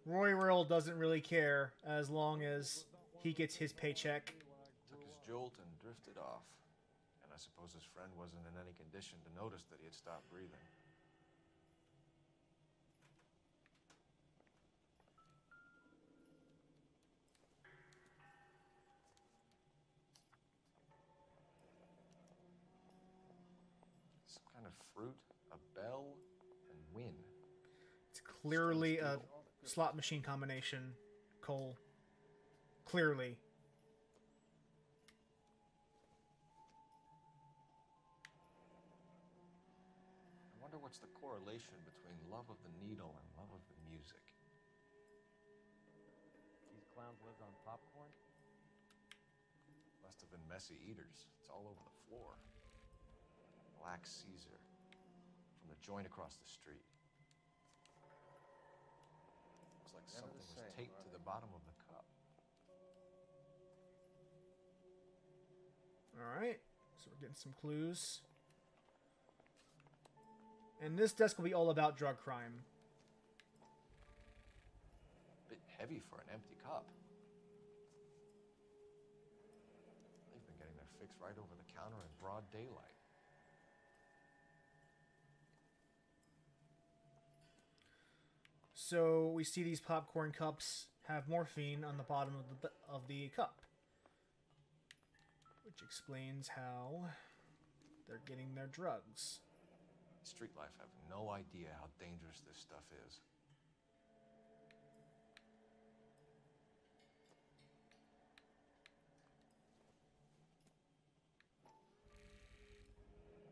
Roy Earl doesn't really care as long as he gets his paycheck. Took his jolt and drifted off. And I suppose his friend wasn't in any condition to notice that he had stopped breathing. Some kind of fruit, a bell, and win. It's clearly a slot machine combination, Cole. Clearly. I wonder what's the correlation between love of the needle and love of the music. These clowns lived on popcorn? Must have been messy eaters. It's all over the floor. Black Caesar from the joint across the street. Looks like Never something the was same, taped are to they? the bottom of the cup. Alright, so we're getting some clues. And this desk will be all about drug crime. Bit heavy for an empty cup. They've been getting their fix right over the counter in broad daylight. So we see these popcorn cups have morphine on the bottom of the cup, which explains how they're getting their drugs. Street life have no idea how dangerous this stuff is.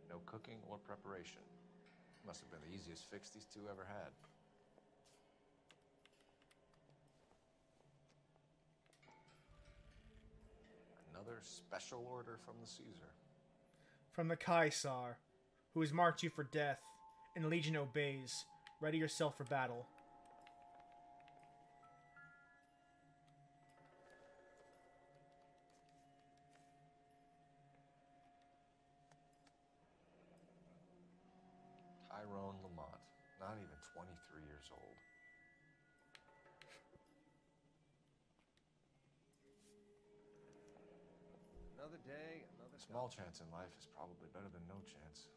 No cooking or preparation. Must have been the easiest fix these two ever had. Another special order from the Caesar. From the Caesar, who has marked you for death, and the Legion obeys. Ready yourself for battle. Tyrone Lamont, not even 23 years old. Another Another day, another Small chance in life is probably better than no chance.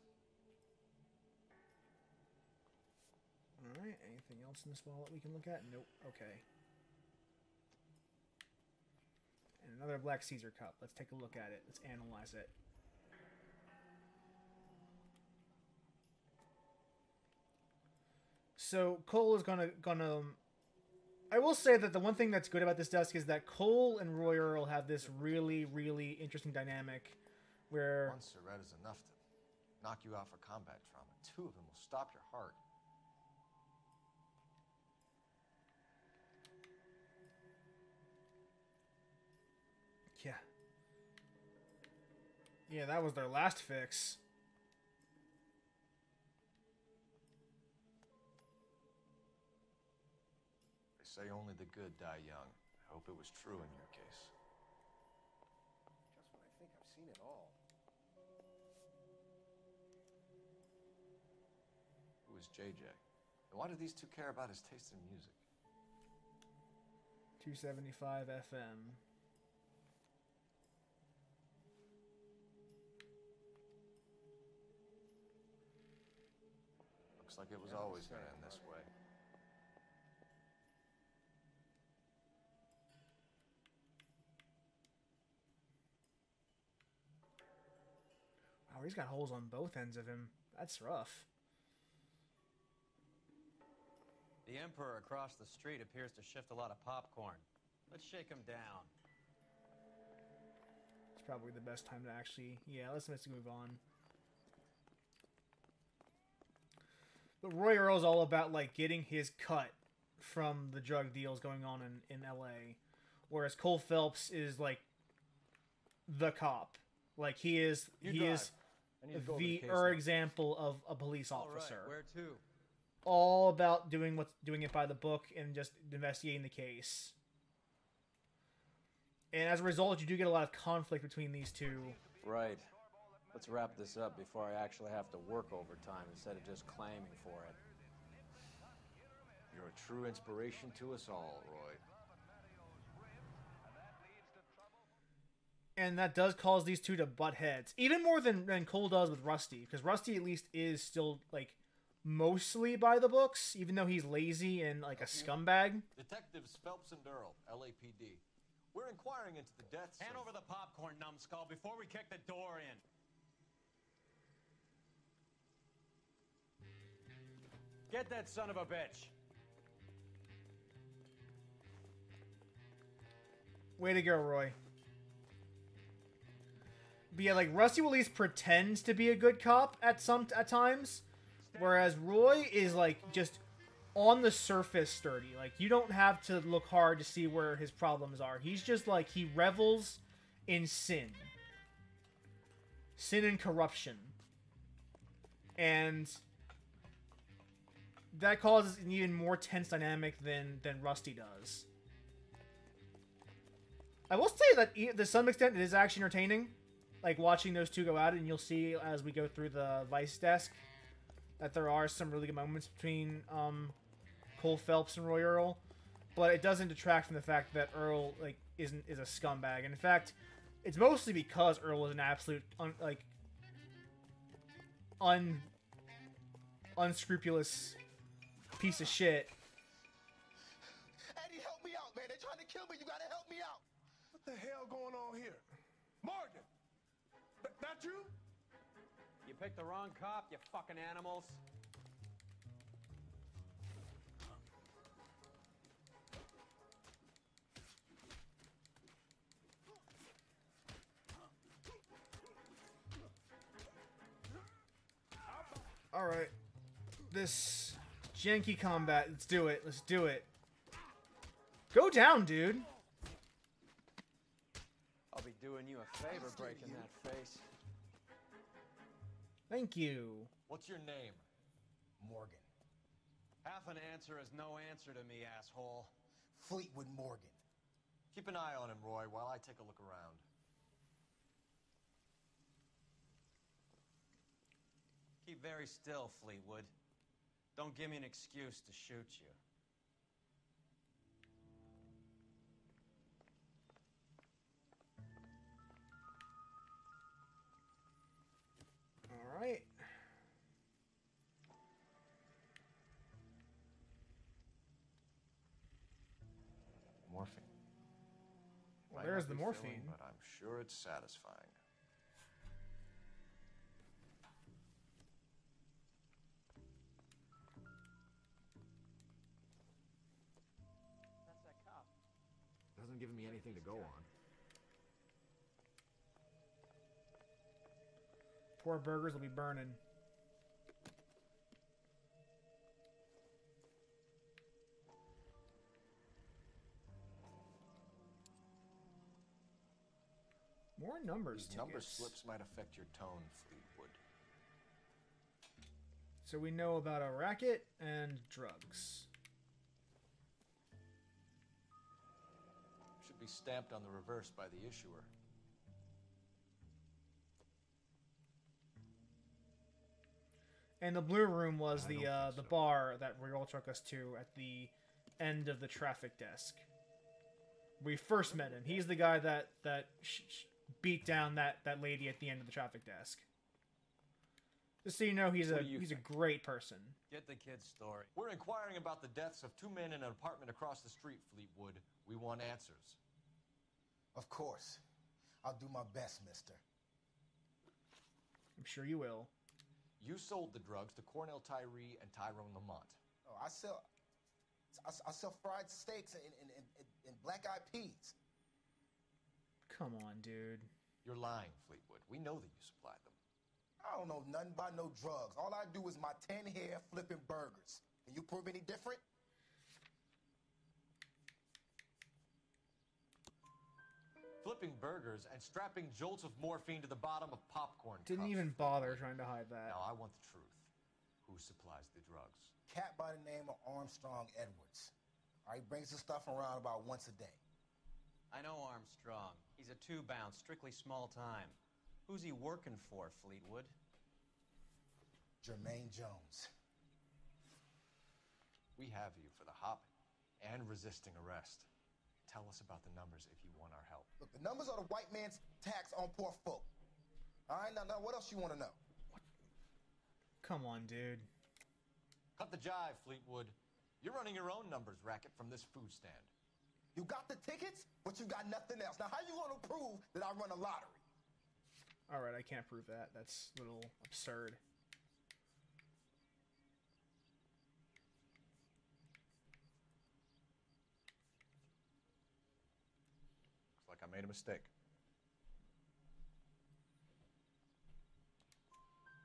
Alright, anything else in this wallet we can look at? Nope. Okay. And another Black Caesar cup. Let's take a look at it. Let's analyze it. So Cole is gonna. I will say that the one thing that's good about this desk is that Cole and Roy Earl have this really, really interesting dynamic, where One Surette is enough to knock you out for combat trauma. Two of them will stop your heart. yeah, yeah, that was their last fix. They say only the good die young. I hope it was true in your case. Just when I think I've seen it all. Who is JJ? And why do these two care about his taste in music? 275 FM. Looks like it was always going to end this way. Wow, he's got holes on both ends of him. That's rough. The Emperor across the street appears to shift a lot of popcorn. Let's shake him down. It's probably the best time to actually... Yeah, let's move on. But Roy Earl's all about, like, getting his cut from the drug deals going on in LA. Whereas Cole Phelps is, like, the cop. Like, he is the example of a police officer. All right, where to? All about doing it by the book and just investigating the case. And as a result, you do get a lot of conflict between these two. Right. Let's wrap this up before I actually have to work overtime instead of just claiming for it. You're a true inspiration to us all, Roy. And that does cause these two to butt heads. Even more than Cole does with Rusty. Because Rusty at least is still, like, mostly by the books. Even though he's lazy and, like, a scumbag. Detectives Phelps and Earl, LAPD. We're inquiring into the deaths Hand over the popcorn, numbskull, before we kick the door in. Get that son of a bitch. Way to go, Roy. But yeah, like, Rusty will at least pretend to be a good cop at times. Whereas Roy is, like, just on the surface sturdy. Like, you don't have to look hard to see where his problems are. He's just, like, he revels in sin. Sin and corruption. And that causes an even more tense dynamic than Rusty does. I will say that to some extent it is actually entertaining. Like, watching those two go at it, and you'll see as we go through the Vice desk that there are some really good moments between Cole Phelps and Roy Earl, but it doesn't detract from the fact that Earl, like, is a scumbag. And in fact, it's mostly because Earl is an absolute unscrupulous piece of shit. Eddie, help me out, man. They're trying to kill me. You gotta help me out. What the hell going on here? Morgan! That you? You picked the wrong cop, you fucking animals. Alright. This janky combat. Let's do it. Let's do it. Go down, dude. I'll be doing you a favor breaking that face. Thank you. What's your name? Morgan. Half an answer is no answer to me, asshole. Fleetwood Morgan. Keep an eye on him, Roy, while I take a look around. Keep very still, Fleetwood. Don't give me an excuse to shoot you. Might There's not the be morphine. filling, but I'm sure it's satisfying. That's that cop. Doesn't give me anything to go on. Poor burgers will be burning. More numbers These number tickets. slips might affect your tone, Fleetwood. So we know about a racket and drugs. Should be stamped on the reverse by the issuer. And the blue room was the bar that Royal took us to at the end of the traffic desk. We first met him. He's the guy that beat down that lady at the end of the traffic desk. Just so you know, he's a great person. Get the kid's story. We're inquiring about the deaths of two men in an apartment across the street, Fleetwood. We want answers. Of course. I'll do my best, mister. I'm sure you will. You sold the drugs to Cornell Tyree and Tyrone Lamont. Oh, I sell fried steaks and black-eyed peas. Come on, dude. You're lying, Fleetwood. We know that you supplied them. I don't know nothing about no drugs. All I do is my 10 hair flipping burgers. Can you prove any different? Flipping burgers and strapping jolts of morphine to the bottom of popcorn Didn't cups. even bother trying to hide that. Now, I want the truth. Who supplies the drugs? Cat by the name of Armstrong Edwards. All right, he brings the stuff around about once a day. I know Armstrong. He's a two-bound, strictly small time. Who's he working for, Fleetwood? Jermaine Jones. We have you for the hop and resisting arrest. Tell us about the numbers if you want our help. Look, the numbers are the white man's tax on poor folk. All right, now what else you want to know? Come on, dude. Cut the jive, Fleetwood. You're running your own numbers racket from this food stand. You got the tickets, but you got nothing else. Now, how you going to prove that I run a lottery? All right, I can't prove that. That's a little absurd. Looks like I made a mistake.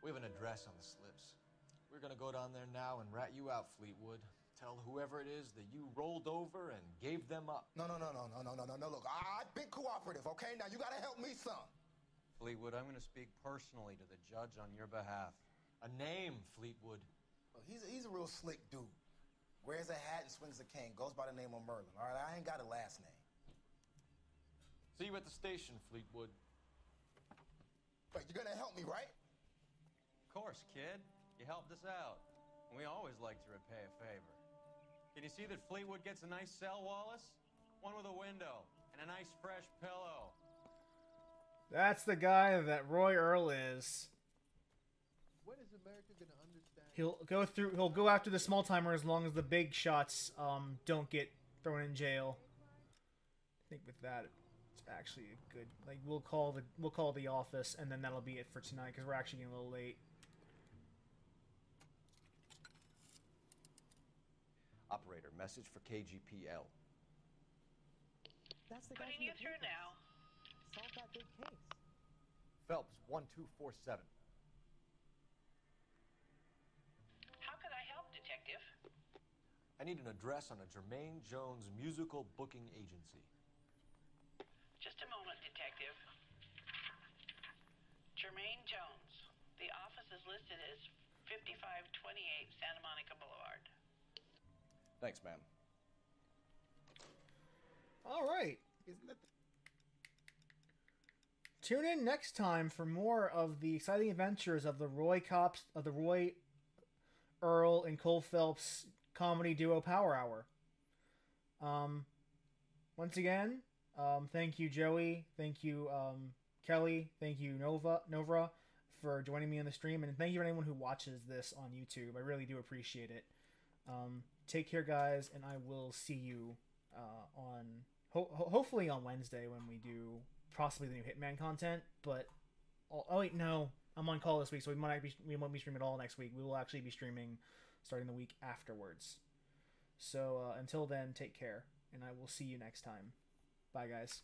We have an address on the slips. We're gonna go down there now and rat you out, Fleetwood. Tell whoever it is that you rolled over and gave them up. No. Look, I've been cooperative, okay? Now, you got to help me some. Fleetwood, I'm going to speak personally to the judge on your behalf. A name, Fleetwood. Look, he's a real slick dude. Wears a hat and swings a cane. Goes by the name of Merlin. All right, I ain't got a last name. See you at the station, Fleetwood. But you're going to help me, right? Of course, kid. You helped us out. We always like to repay a favor. Can you see that Fleetwood gets a nice cell, Wallace? One with a window and a nice fresh pillow. That's the guy that Roy Earl is. When is America gonna understand? He'll go after the small timer as long as the big shots don't get thrown in jail. I think with that it's actually a good, like, we'll call the office and then that'll be it for tonight because we're actually getting a little late. Operator, message for KGPL. That's the guy Putting you through now. Solve that big case. Phelps, 1247. How can I help, Detective? I need an address on a Jermaine Jones musical booking agency. Just a moment, Detective. Jermaine Jones. The office is listed as 5528 Santa Monica Boulevard. Thanks, ma'am. All right. Tune in next time for more of the exciting adventures of the Roy Earl and Cole Phelps comedy duo Power Hour. Once again, thank you, Joey. Thank you, Kelly. Thank you, Novra, for joining me on the stream, and thank you to anyone who watches this on YouTube. I really do appreciate it. Take care, guys, and I will see you on hopefully on Wednesday when we do possibly the new Hitman content. But oh wait, no, I'm on call this week, so we won't be streaming at all next week. We will actually be streaming starting the week afterwards. So until then, take care, and I will see you next time. Bye, guys.